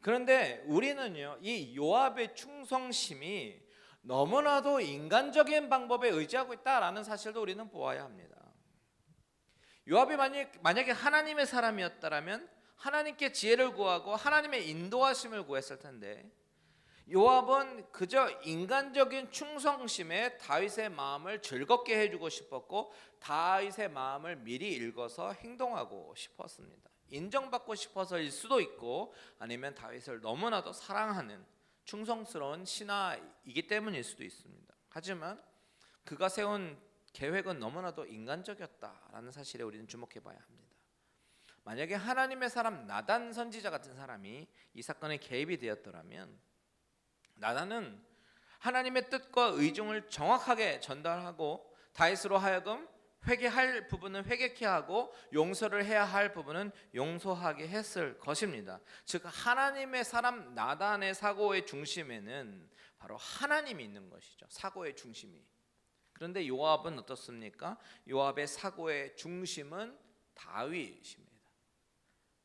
그런데 우리는요, 이 요압의 충성심이 너무나도 인간적인 방법에 의지하고 있다라는 사실도 우리는 보아야 합니다. 요압이 만약에 하나님의 사람이었다면 하나님께 지혜를 구하고 하나님의 인도하심을 구했을 텐데, 요압은 그저 인간적인 충성심에 다윗의 마음을 즐겁게 해주고 싶었고 다윗의 마음을 미리 읽어서 행동하고 싶었습니다. 인정받고 싶어서일 수도 있고, 아니면 다윗을 너무나도 사랑하는 충성스러운 신하이기 때문일 수도 있습니다. 하지만 그가 세운 계획은 너무나도 인간적이었다라는 사실에 우리는 주목해 봐야 합니다. 만약에 하나님의 사람 나단 선지자 같은 사람이 이 사건에 개입이 되었더라면, 나단은 하나님의 뜻과 의중을 정확하게 전달하고 다윗으로 하여금 회개할 부분은 회개케 하고 용서를 해야 할 부분은 용서하게 했을 것입니다. 즉, 하나님의 사람 나단의 사고의 중심에는 바로 하나님이 있는 것이죠. 사고의 중심이. 그런데 요압은 어떻습니까? 요압의 사고의 중심은 다윗입니다.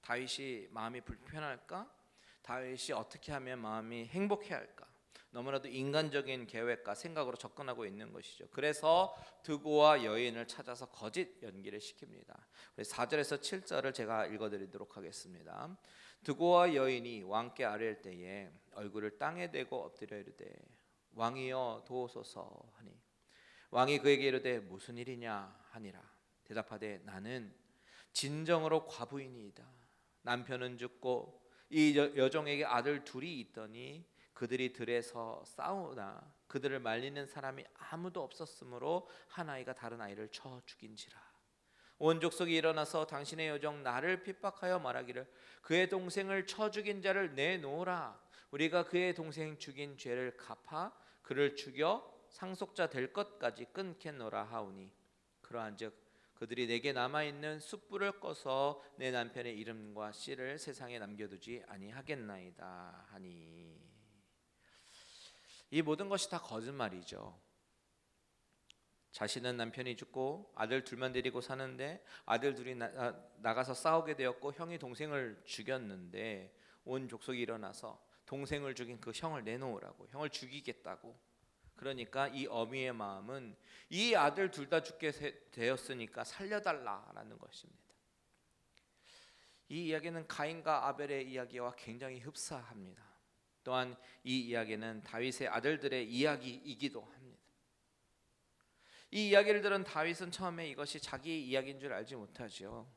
다윗이 마음이 불편할까? 다윗이 어떻게 하면 마음이 행복해할까? 너무나도 인간적인 계획과 생각으로 접근하고 있는 것이죠. 그래서 드고와 여인을 찾아서 거짓 연기를 시킵니다. 4절에서 7절을 제가 읽어드리도록 하겠습니다. 드고와 여인이 왕께 아뢰일 때에 얼굴을 땅에 대고 엎드려 이르되 왕이여 도우소서 하니, 왕이 그에게 이르되 무슨 일이냐 하니라. 대답하되 나는 진정으로 과부이니이다. 남편은 죽고 이 여종에게 아들 둘이 있더니 그들이 들에서 싸우나 그들을 말리는 사람이 아무도 없었으므로 한 아이가 다른 아이를 쳐 죽인지라. 온 족속이 일어나서 당신의 여종 나를 핍박하여 말하기를 그의 동생을 쳐 죽인 자를 내놓으라. 우리가 그의 동생 죽인 죄를 갚아 그를 죽여 상속자 될 것까지 끊겠노라 하오니 그러한즉 그들이 내게 남아있는 숯불을 꺼서 내 남편의 이름과 씨를 세상에 남겨두지 아니하겠나이다 하니. 이 모든 것이 다 거짓말이죠. 자신은 남편이 죽고 아들 둘만 데리고 사는데 아들 둘이 나가서 싸우게 되었고 형이 동생을 죽였는데 온 족속이 일어나서 동생을 죽인 그 형을 내놓으라고, 형을 죽이겠다고. 그러니까 이 어미의 마음은 이 아들 둘 다 죽게 되었으니까 살려달라라는 것입니다. 이 이야기는 가인과 아벨의 이야기와 굉장히 흡사합니다. 또한 이 이야기는 다윗의 아들들의 이야기이기도 합니다. 이 이야기를 들은 다윗은 처음에 이것이 자기 이야기인 줄 알지 못하죠.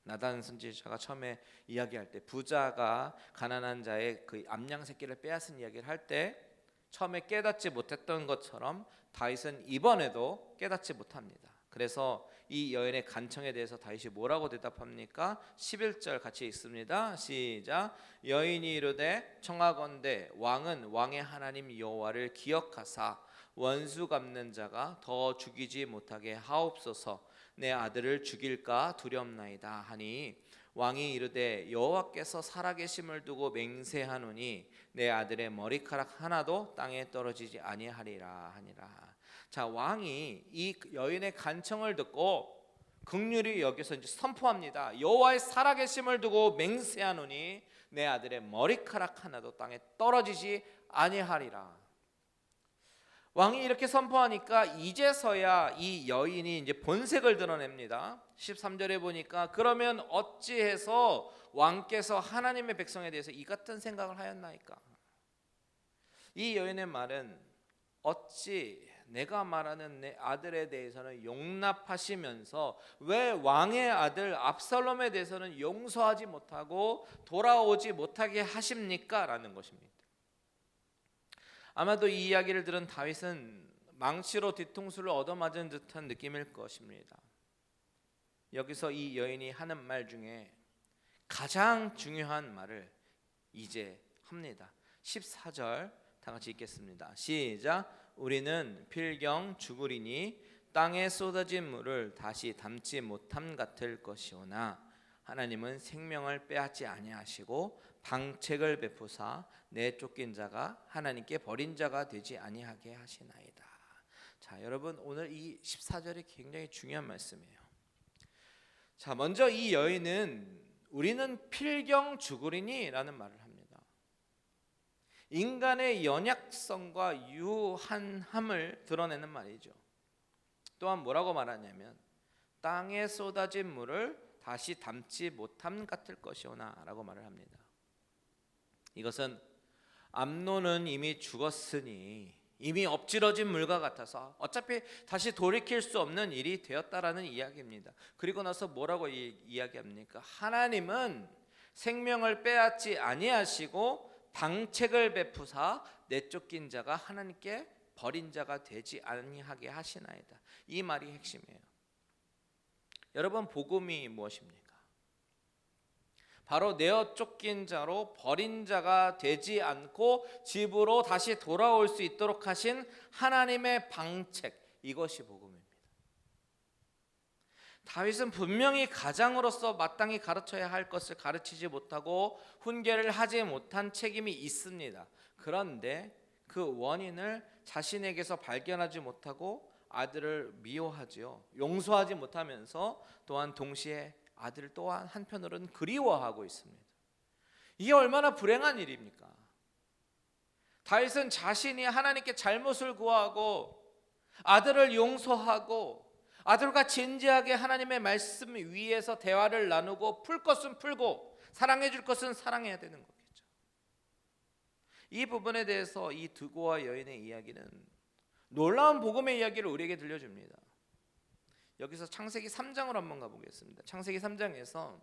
나단 선지자가 처음에 이야기할 때 부자가 가난한 자의 그 암양 새끼를 빼앗은 이야기를 할 때 처음에 깨닫지 못했던 것처럼 다윗은 이번에도 깨닫지 못합니다. 그래서 이 여인의 간청에 대해서 다윗이 뭐라고 대답합니까? 11절 같이 읽습니다. 시작. 여인이 이르되 청하건대 왕은 왕의 하나님 여호와를 기억하사 원수 갚는 자가 더 죽이지 못하게 하옵소서. 내 아들을 죽일까 두렵나이다 하니 왕이 이르되 여호와께서 살아계심을 두고 맹세하노니 내 아들의 머리카락 하나도 땅에 떨어지지 아니하리라 하니라. 자, 왕이 이 여인의 간청을 듣고 긍휼히 여기서 이제 선포합니다. 여호와의 살아계심을 두고 맹세하노니 내 아들의 머리카락 하나도 땅에 떨어지지 아니하리라. 왕이 이렇게 선포하니까 이제서야 이 여인이 이제 본색을 드러냅니다. 13절에 보니까 그러면 어찌해서 왕께서 하나님의 백성에 대해서 이 같은 생각을 하였나이까? 이 여인의 말은 어찌 내가 말하는 내 아들에 대해서는 용납하시면서 왜 왕의 아들 압살롬에 대해서는 용서하지 못하고 돌아오지 못하게 하십니까? 라는 것입니다. 아마도 이 이야기를 들은 다윗은 망치로 뒤통수를 얻어맞은 듯한 느낌일 것입니다. 여기서 이 여인이 하는 말 중에 가장 중요한 말을 이제 합니다. 14절 다 같이 읽겠습니다. 시작. 우리는 필경 죽으리니 땅에 쏟아진 물을 다시 담지 못함 같을 것이오나 하나님은 생명을 빼앗지 아니하시고 방책을 베푸사 내쫓긴 자가 하나님께 버린 자가 되지 아니하게 하시나이다. 자, 여러분 오늘 이 14절이 굉장히 중요한 말씀이에요. 자, 먼저 이 여인은 우리는 필경 죽으리니 라는 말을 합니다. 인간의 연약성과 유한함을 드러내는 말이죠. 또한 뭐라고 말하냐면 땅에 쏟아진 물을 다시 담지 못함 같을 것이오나 라고 말을 합니다. 이것은 암논은 이미 죽었으니 이미 엎질러진 물과 같아서 어차피 다시 돌이킬 수 없는 일이 되었다라는 이야기입니다. 그리고 나서 뭐라고 이야기합니까? 하나님은 생명을 빼앗지 아니하시고 방책을 베푸사 내쫓긴 자가 하나님께 버린 자가 되지 아니하게 하시나이다. 이 말이 핵심이에요. 여러분, 복음이 무엇입니까? 바로 내어 쫓긴 자로 버린 자가 되지 않고 집으로 다시 돌아올 수 있도록 하신 하나님의 방책, 이것이 복음입니다. 다윗은 분명히 가장으로서 마땅히 가르쳐야 할 것을 가르치지 못하고 훈계를 하지 못한 책임이 있습니다. 그런데 그 원인을 자신에게서 발견하지 못하고 아들을 미워하지요. 용서하지 못하면서 또한 동시에 아들을 또한 한편으로는 그리워하고 있습니다. 이게 얼마나 불행한 일입니까? 다윗은 자신이 하나님께 잘못을 구하고 아들을 용서하고 아들과 진지하게 하나님의 말씀 위에서 대화를 나누고 풀 것은 풀고 사랑해 줄 것은 사랑해야 되는 거겠죠. 이 부분에 대해서 이 두고와 여인의 이야기는 놀라운 복음의 이야기를 우리에게 들려줍니다. 여기서 창세기 3장으로 한번 가보겠습니다. 창세기 3장에서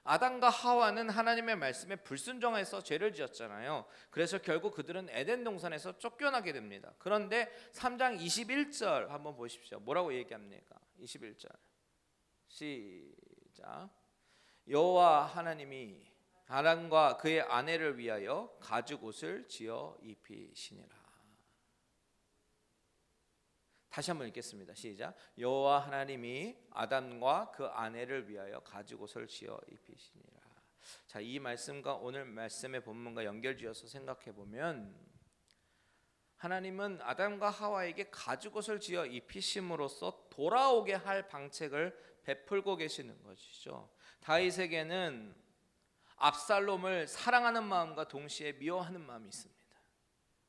아담과 하와는 하나님의 말씀에 불순종해서 죄를 지었잖아요. 그래서 결국 그들은 에덴 동산에서 쫓겨나게 됩니다. 그런데 3장 21절 한번 보십시오. 뭐라고 얘기합니까? 21절 시작. 여호와 하나님이 아담과 그의 아내를 위하여 가죽 옷을 지어 입히시니라. 다시 한번 읽겠습니다. 시작. 여호와 하나님이 아담과 그 아내를 위하여 가죽 옷을 지어 입히시니라. 자, 이 말씀과 오늘 말씀의 본문과 연결지어서 생각해 보면 하나님은 아담과 하와에게 가죽 옷을 지어 입히심으로써 돌아오게 할 방책을 베풀고 계시는 것이죠. 다윗에게는 압살롬을 사랑하는 마음과 동시에 미워하는 마음이 있습니다.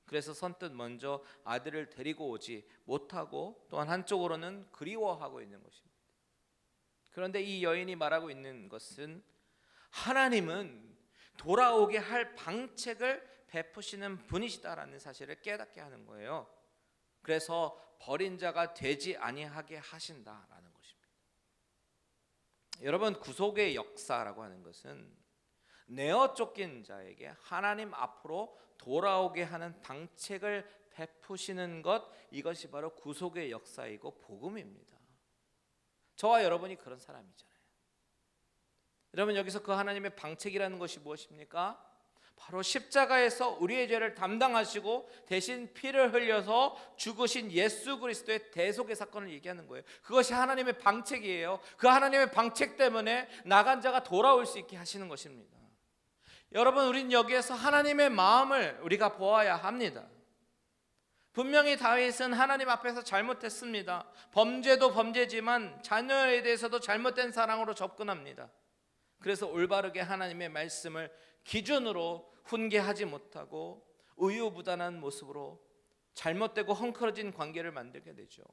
그래서 선뜻 먼저 아들을 데리고 오지 못하고 또한 한쪽으로는 그리워하고 있는 것입니다. 그런데 이 여인이 말하고 있는 것은 하나님은 돌아오게 할 방책을 베푸시는 분이시다라는 사실을 깨닫게 하는 거예요. 그래서 버린 자가 되지 아니하게 하신다라는 것입니다. 여러분, 구속의 역사라고 하는 것은 내어 쫓긴 자에게 하나님 앞으로 돌아오게 하는 방책을 베푸시는 것, 이것이 바로 구속의 역사이고 복음입니다. 저와 여러분이 그런 사람이잖아요. 여러분, 여기서 그 하나님의 방책이라는 것이 무엇입니까? 바로 십자가에서 우리의 죄를 담당하시고 대신 피를 흘려서 죽으신 예수 그리스도의 대속의 사건을 얘기하는 거예요. 그것이 하나님의 방책이에요. 그 하나님의 방책 때문에 나간 자가 돌아올 수 있게 하시는 것입니다. 여러분, 우린 여기에서 하나님의 마음을 우리가 보아야 합니다. 분명히 다윗은 하나님 앞에서 잘못했습니다. 범죄도 범죄지만 자녀에 대해서도 잘못된 사랑으로 접근합니다. 그래서 올바르게 하나님의 말씀을 기준으로 훈계하지 못하고 우유부단한 모습으로 잘못되고 헝클어진 관계를 만들게 되죠.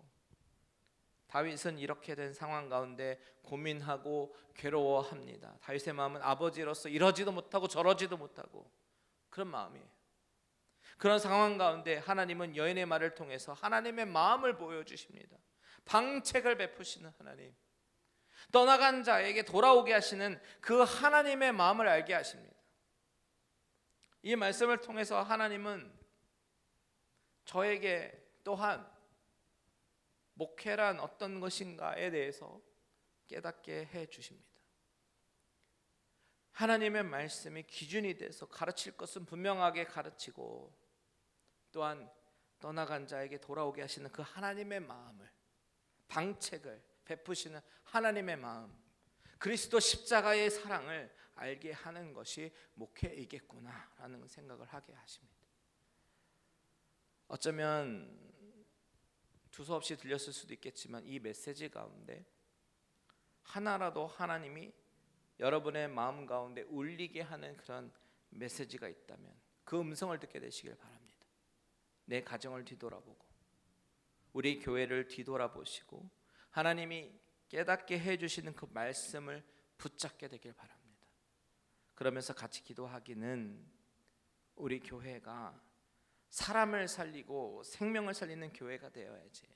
다윗은 이렇게 된 상황 가운데 고민하고 괴로워합니다. 다윗의 마음은 아버지로서 이러지도 못하고 저러지도 못하고 그런 마음이에요. 그런 상황 가운데 하나님은 여인의 말을 통해서 하나님의 마음을 보여주십니다. 방책을 베푸시는 하나님, 떠나간 자에게 돌아오게 하시는 그 하나님의 마음을 알게 하십니다. 이 말씀을 통해서 하나님은 저에게 또한 목회란 어떤 것인가에 대해서 깨닫게 해 주십니다. 하나님의 말씀이 기준이 돼서 가르칠 것은 분명하게 가르치고 또한 떠나간 자에게 돌아오게 하시는 그 하나님의 마음을, 방책을 베푸시는 하나님의 마음, 그리스도 십자가의 사랑을 알게 하는 것이 목회이겠구나라는 생각을 하게 하십니다. 어쩌면 두서없이 들렸을 수도 있겠지만 이 메시지 가운데 하나라도 하나님이 여러분의 마음 가운데 울리게 하는 그런 메시지가 있다면 그 음성을 듣게 되시길 바랍니다. 내 가정을 뒤돌아보고 우리 교회를 뒤돌아보시고 하나님이 깨닫게 해주시는 그 말씀을 붙잡게 되길 바랍니다. 그러면서 같이 기도하기는 우리 교회가 사람을 살리고 생명을 살리는 교회가 되어야지,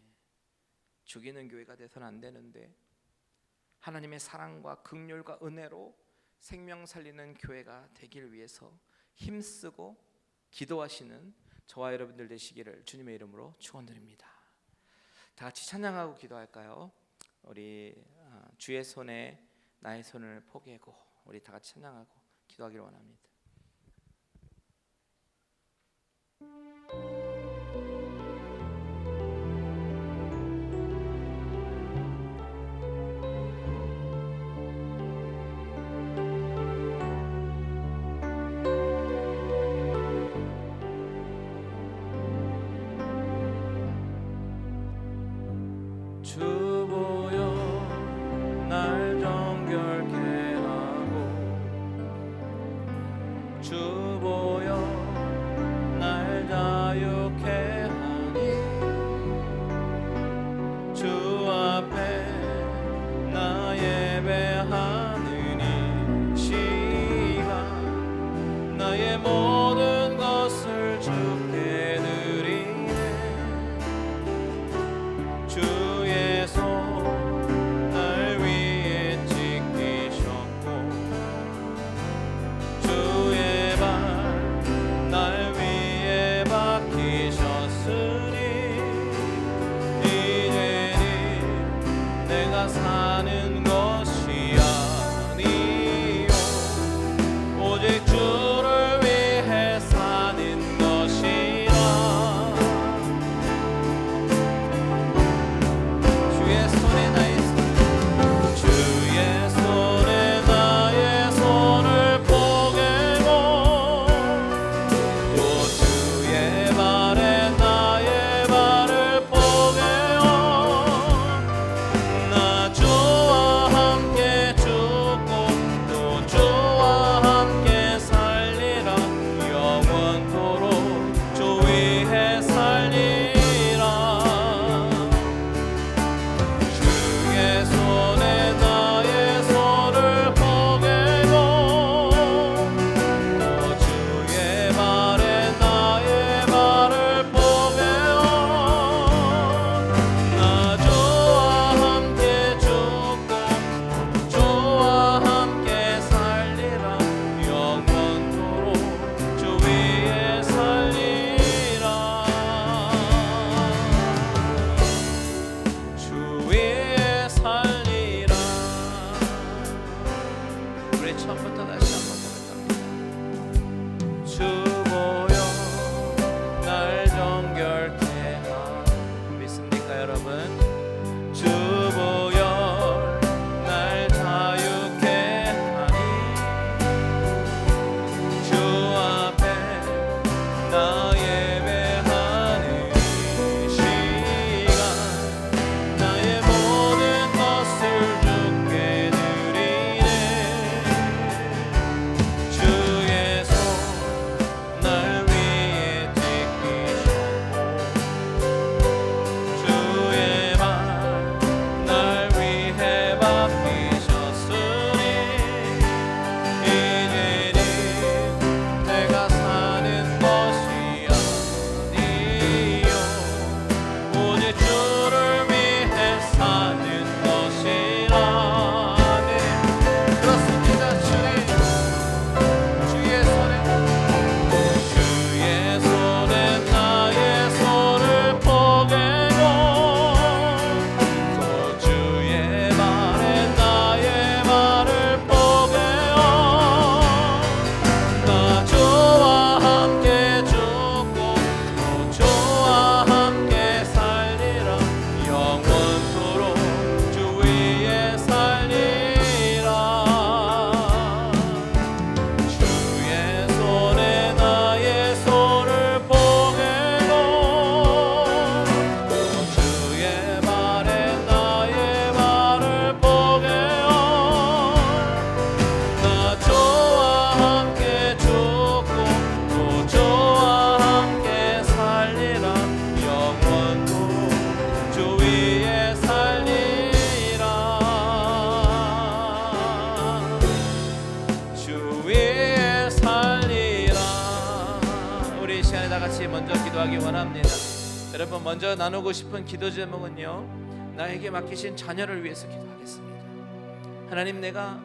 죽이는 교회가 돼서는 안 되는데 하나님의 사랑과 긍휼과 은혜로 생명 살리는 교회가 되길 위해서 힘쓰고 기도하시는 저와 여러분들 되시기를 주님의 이름으로 축원드립니다. 다 같이 찬양하고 기도할까요? 우리 주의 손에 나의 손을 포개고 우리 다 같이 찬양하고 기도하기를 원합니다. 주보여 날 정결케 하고 주보여 날 자유케 하니 주 앞에 나 예배하는 이 시간 나의 모든 것을 주께 드리네 주의 손 할렐루야. 여러분 주보혈 날 자유케 하니 주 앞에 나 예배하는 이 시간 나의 모든 것을 주께 드리네. 주의 손 날 위에 지키셨고 주의 말 날 위해 바뀌셨으니 이제는 내가 사는 것이 아니요 오직 주를 위해 사는 것이라. 네, 그렇습니다. 주의 손에 나의 손을 포개고 또 주의 말에 나의 말을 포개어 나 주와 함께 죽고 또 주와 함께 살리라. 영원토록 주 위에 살리라. 주의 손에 나의 손을 포개고 또 주의 말에 나의 말을 포개어 나 주와 함께 죽고 또 주와 함께 살리라. 영원토록 주 위에 살리라. 주 위에 살리라. 우리 이 시간에 다 같이 먼저 기도하기 원합니다. 여러분 먼저 나누고 싶은 기도 제목은요, 나에게 맡기신 자녀를 위해서 기도하겠습니다. 하나님, 내가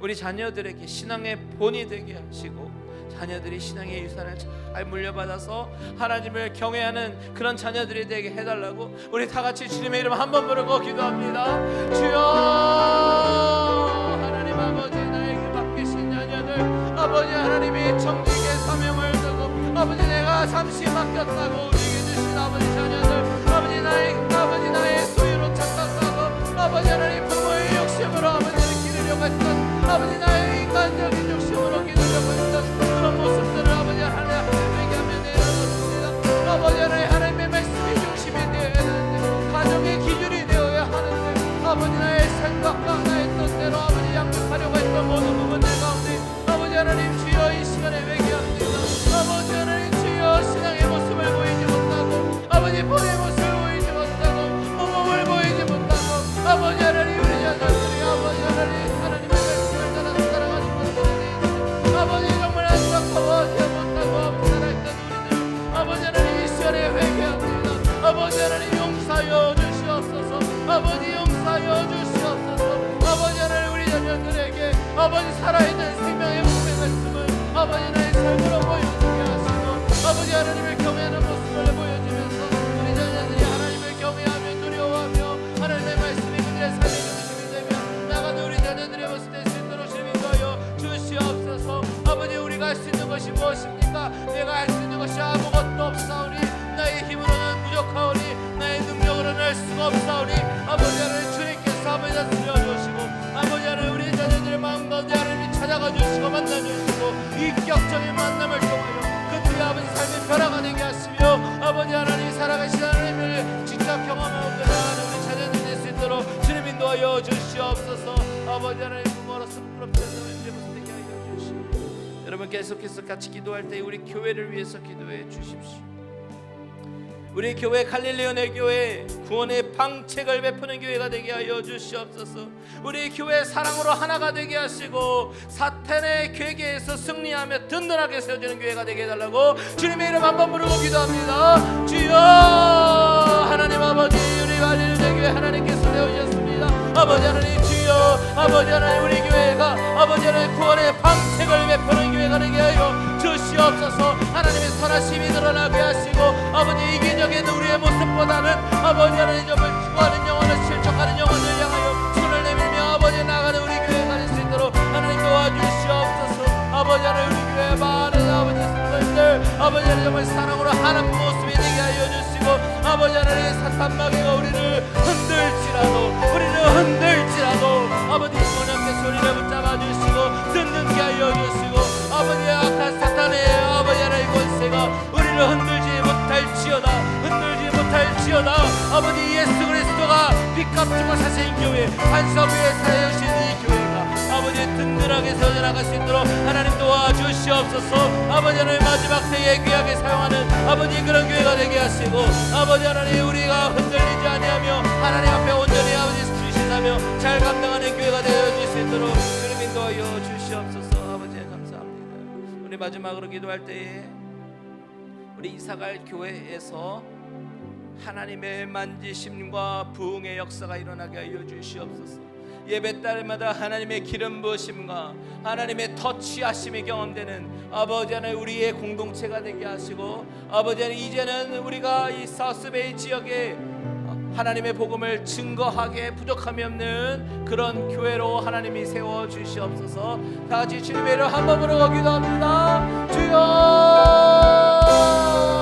우리 자녀들에게 신앙의 본이 되게 하시고 자녀들이 신앙의 유산을 잘 물려받아서 하나님을 경외하는 그런 자녀들이 되게 해달라고 우리 다 같이 주님의 이름 한번 부르고 기도합니다. 주여 하나님 아버지, 나에게 맡기신 자녀들 아버지 하나님이 정직의 사명을 두고 아버지 내가 잠시 맡겼다고 우리에게 주신 아버지 자녀들 아버지 나의 소유로 착각하고 아버지 하나님 부모의 욕심으로 아버지를 기르려고 했던 아버지 나의 인간적인 욕심으로 기르려고 했던 그런 모습들을 아버지 하나님에게 하며 내려놓습니다. 아버지 하나님의 말씀이 중심이 되어야 하는데 가정의 기준이 되어야 하는데 아버지 나의 생각과 나의 뜻대로 아버지 양육하려고 했던 모든 부분들 가운데 아버지 하나님 주여 이 시간에 회개합니다. 아버지 하나님 주여 신앙의 모습을 보이지 못하고 아버지 본의 모습을 보이지 못하고 몸을 보이지 못하고 아버지 하나님 우리 자녀들이 아버지 하나님의 말씀을 따라서 살아가는 것들에 아버지 정말 안타까워하지 못하고 살아있던 우리들 아버지 하나님 이 시간에 회개합니다. 아버지 하나님 용서하여 주시옵소서. 아버지 용서하여 주시옵소서. 아버지 하나님 우리 자녀들에게 아버지 살아있는 생명의 몸의 말씀을 아버지 나의 삶으로 보여주게 하시고 아버지 하나님을 경외하는 모습을 보여주면서 우리 자녀들이 하나님을 경외하며 두려워하며 하나님의 말씀이 그들의 삶의 중심이 되며 나가는 우리 자녀들의 모습 될 수 있도록 주님 인도하여 주시옵소서. 아버지 우리가 할 수 있는 것이 무엇입니까? 내가 할 수 있는 것이 아무것도 없사오니 나의 힘으로는 부족하오니 나의 능력으로는 할 수가 없사오니 아버지 하나님 주님께서 아버지 다스려 주시고 아버지 하나님 우리 자녀들의 마음 가운데 하나님이 찾아가 주시고 만나 주시고 인격적인 만남을 통하여 그들의 아버지 삶의 변화가 되게 하시며 아버지 하나님 살아가신 하나님을 직접 경험하고 변화하는 우리 자녀들 될 수 있도록 주님 인도하여 주시옵소서. 아버지 하나님 부모로서 부끄럽지 않는 우리의 모습 되게 하여 주시고 여러분 계속해서 같이 기도할 때 우리 교회를 위해서 기도해 주십시오. 우리 교회 갈릴레오네 교회 구원의 방책을 베푸는 교회가 되게 하여 주시옵소서. 우리 교회 사랑으로 하나가 되게 하시고 사탄의 괴계에서 승리하며 든든하게 세워지는 교회가 되게 해달라고 주님의 이름 한번 부르고 기도합니다. 주여 하나님 아버지 우리 갈릴레오네 교회 하나님께서 세우셨습니다. 아버지 하나님 주여 아버지 하나님 우리 교회가 아버지 하나님 구원의 방책을 베푸는 교회가 되게 하여 주시옵소서. 하나님의 선하심이 드러나게 하시고 아버지 이기적인 우리의 모습보다는 아버지 하나님 점을 추구하는 영혼을 실족하는 영혼을 향하여 손을 내밀며 아버지 나가는 우리 교회가 될 수 있도록 하나님 도와주시옵소서. 아버지 하나님 우리 교회 많은 아버지 성도님들 아버지 하나님 정말 사랑으로 하나님 모습이 되게 하여 주시고 아버지 하나님 사탄 마귀가 우리를 원하옵나이다. 아버지 예수 그리스도가 빚값지고 사신 교회, 반석 위에 사여신 이 교회가 아버지 든든하게 서져나갈 수 있도록 하나님 도와주시옵소서. 아버지 하나님 마지막 때에 귀하게 사용하는 아버지 그런 교회가 되게 하시고, 아버지 하나님 우리가 흔들리지 아니하며 하나님 앞에 온전히 아버지 주신다며 잘 감당하는 교회가 되어질 수 있도록 주님 인도하여 주시옵소서. 아버지 감사합니다. 우리 마지막으로 기도할 때에 우리 이사갈 교회에서 하나님의 만지심과 부흥의 역사가 일어나게 하여 주시옵소서. 예배 때마다 하나님의 기름 부으심과 하나님의 터치하심이 경험되는 아버지 하나님 우리의 공동체가 되게 하시고, 아버지 하나님 이제는 우리가 이 사우스베이 지역에 하나님의 복음을 증거하게 부족함이 없는 그런 교회로 하나님이 세워 주시옵소서. 다 같이 주님의 이름 한 번으로 기도합니다. 주여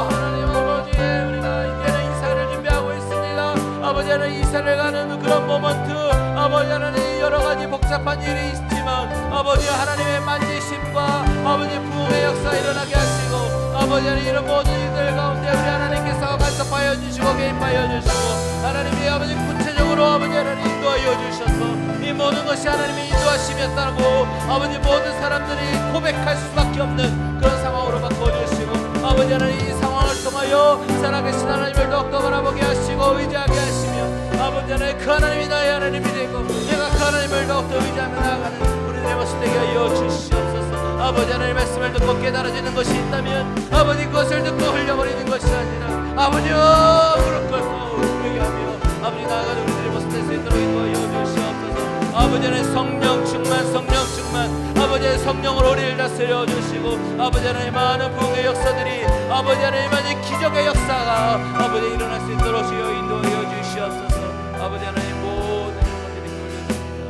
하나님 아버지, 우리가 이제는 이사를 준비하고 있습니다. 아버지 하나님 이사를 가는 그런 모먼트, 아버지 하나님 여러 가지 복잡한 일이 있지만 아버지 하나님의 만지심과 아버지 부흥의 역사 일어나게 하시고, 아버지 하나님 이런 모든 일들 가운데 우리 하나님께서 간섭하여 주시고 개입하여 주시고, 하나님이 아버지 구체적으로 아버지 하나님 인도하여 주셔서 이 모든 것이 하나님의 인도하심이었다고 아버지 모든 사람들이 고백할 수밖에 없는 그런 상황으로 바꿔주시고, 아버지 하나님 이 상황을 통하여 살아계신 하나님을 더욱더 바라보게 하시고 의지하게 하시며, 아버지 하나님 그 하나님이 나의 하나님이 되고 내가 그 하나님을 더욱더 의지하며 나아가는 우리들의 모습 되게 하여 주시옵소서. 아버지 하나님 말씀을 듣고 깨달아지는 것이 있다면 아버지 그것을 듣고 흘려버리는 것이 아니라 아버지여 무릎 꿇고 울게 하며 아버지 나아가는 우리들의 모습 될 수 있도록 인도하여 주시옵소서. 아버지 하나님 성령 충만 아버지의 성령으로 우리를 다스려 주시고, 아버지 하나님 많은 부흥의 역사들이 아버지 하나님만의 기적의 역사가 아버지 일어날 수 있도록 주여 인도하여 주시옵소서. 아버지 하나님 모든 영광들이 돌려드립니다.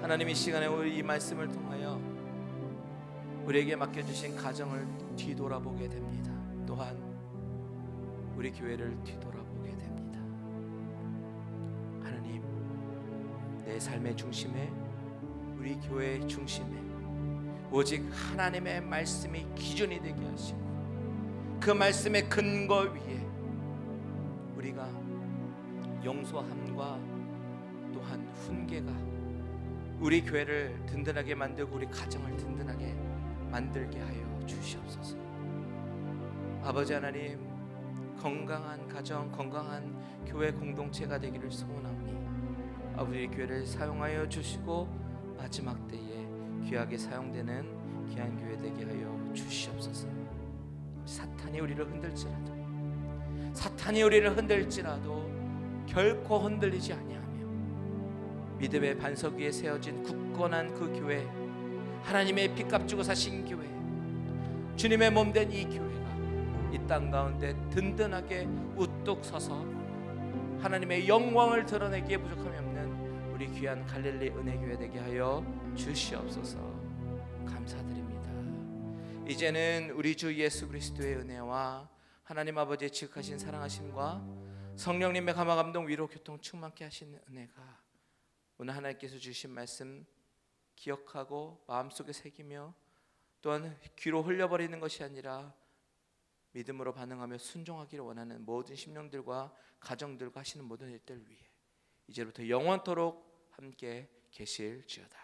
하나님 이 시간에 우리 이 말씀을 통하여 우리에게 맡겨주신 가정을 뒤돌아보게 됩니다. 또한 우리 교회를 뒤돌아보게 됩니다. 하나님, 내 삶의 중심에, 우리 교회의 중심에 오직 하나님의 말씀이 기준이 되게 하시고, 그 말씀의 근거 위에 우리가 용서함과 또한 훈계가 우리 교회를 든든하게 만들고 우리 가정을 든든하게 만들게 하여 주시옵소서. 아버지 하나님, 건강한 가정, 건강한 교회 공동체가 되기를 소원하오니 아버지의 교회를 사용하여 주시고 마지막 때에 귀하게 사용되는 귀한 교회 되게 하여 주시옵소서. 사탄이 우리를 흔들지라도 결코 흔들리지 아니하며 믿음의 반석 위에 세워진 굳건한 그 교회, 하나님의 피값 주고 사신 교회, 주님의 몸된 이 교회가 이 땅 가운데 든든하게 우뚝 서서 하나님의 영광을 드러내기에 부족함이 없는 우리 귀한 갈릴리 은혜교회 되게 하여 주시옵소서. 감사드립니다. 이제는 우리 주 예수 그리스도의 은혜와 하나님 아버지의 지극하신 사랑하심과 성령님의 감화 감동 위로 교통 충만케 하시는 은혜가 오늘 하나님께서 주신 말씀 기억하고 마음속에 새기며 또한 귀로 흘려버리는 것이 아니라 믿음으로 반응하며 순종하기를 원하는 모든 심령들과 가정들과 하시는 모든 일들 위해 이제부터 영원토록 함께 계실지어다.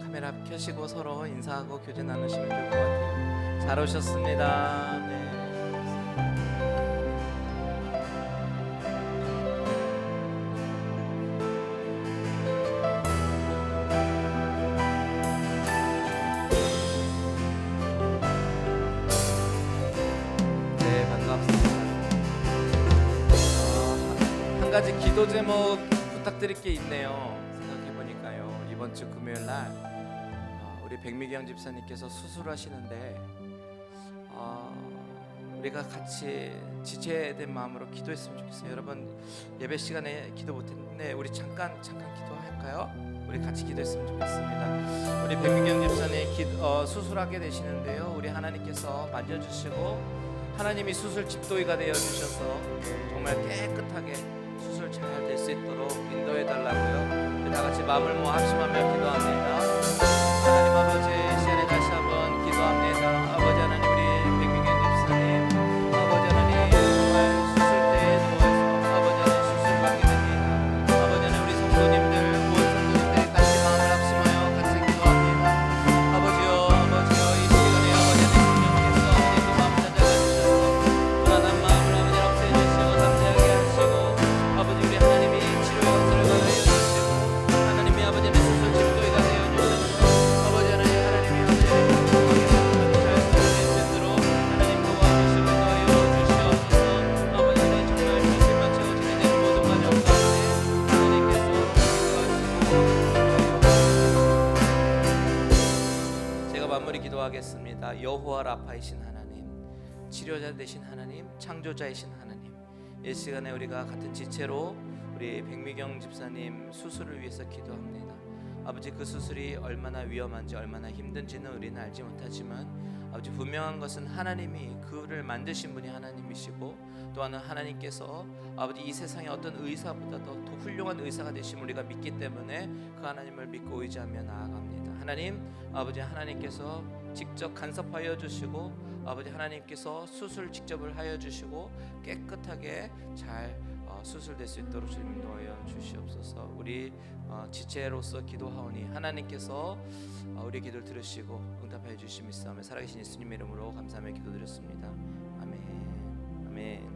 카메라 켜시고 서로 인사하고 교제 나누시면 좋을 것 같아요. 잘 오셨습니다. 네. 네, 반갑습니다. 한 가지 기도 제목 부탁드릴 게 있네요. 생각해 보니까요. 이번 주 금요일 날 우리 백미경 집사님께서 수술하시는데 우리가 같이 지체된 마음으로 기도했으면 좋겠어요. 여러분 예배 시간에 기도 못했는데 우리 잠깐 기도할까요? 우리 같이 기도했으면 좋겠습니다. 우리 백미경 집사님 수술하게 되시는데요. 우리 하나님께서 만져주시고 하나님이 수술 집도의가 되어 주셔서 정말 깨끗하게 수술 잘 될 수 있도록 인도해 달라고요. 우리 다 같이 마음을 모아 합심하며 기도합니다. 하나님 아버지 이 시간에 다시 한번 기도합니다. 아버지 하나님 우리 백미경 집사님 아버지 하나님 정말 수술대에 누워서 아버지 하나님 수술을 받게 됩니다. 아버지 하나님 우리 성도님들 모든 성도님들 같이 마음을 합심하여 같이 기도합니다. 아버지요 이 시간에 아버지 하나님 성령께서 우리 그 마음 찾아가 주셔서 불안한 마음을 아버지 없애주시고 담대하게 하시고 아버지 우리 하나님이 치료의 역사를 받아여 주시고 하나님이 아버지 하나님 수술 집도의가 되어 주셔서 아버지 하나님 하나님이 아버지 잘 수술될 수 있도록 하나님 도와주시고 인도하여 주시옵소서. 아버지 하나님 정말 정신만 채워 지내는 모든 가정 가운데 하나님께서 인도하시고 제가 만물이 기도하겠습니다. 여호와 라파이신 하나님, 치료자 되신 하나님, 창조자이신 하나님, 이 시간에 우리가 같은 지체로 우리 백미경 집사님 수술을 위해서 기도합니다. 아버지 그 수술이 얼마나 위험한지 얼마나 힘든지는 우리는 알지 못하지만 아버지 분명한 것은 하나님이 그를 만드신 분이 하나님이시고 또한 하나님께서 아버지 이 세상의 어떤 의사보다도 더 훌륭한 의사가 되심을 우리가 믿기 때문에 그 하나님을 믿고 의지하며 나아갑니다. 하나님 아버지 하나님께서 직접 간섭하여 주시고 아버지 하나님께서 수술 직접을 하여 주시고 깨끗하게 잘 수술될 수 있도록 주님 인도하여 주시옵소서. 우리 지체로서 기도하오니 하나님께서 우리 기도를 들으시고 응답하여 주심이 있사오며 살아계신 예수님의 이름으로 감사하며 기도드렸습니다. 아멘. 아멘.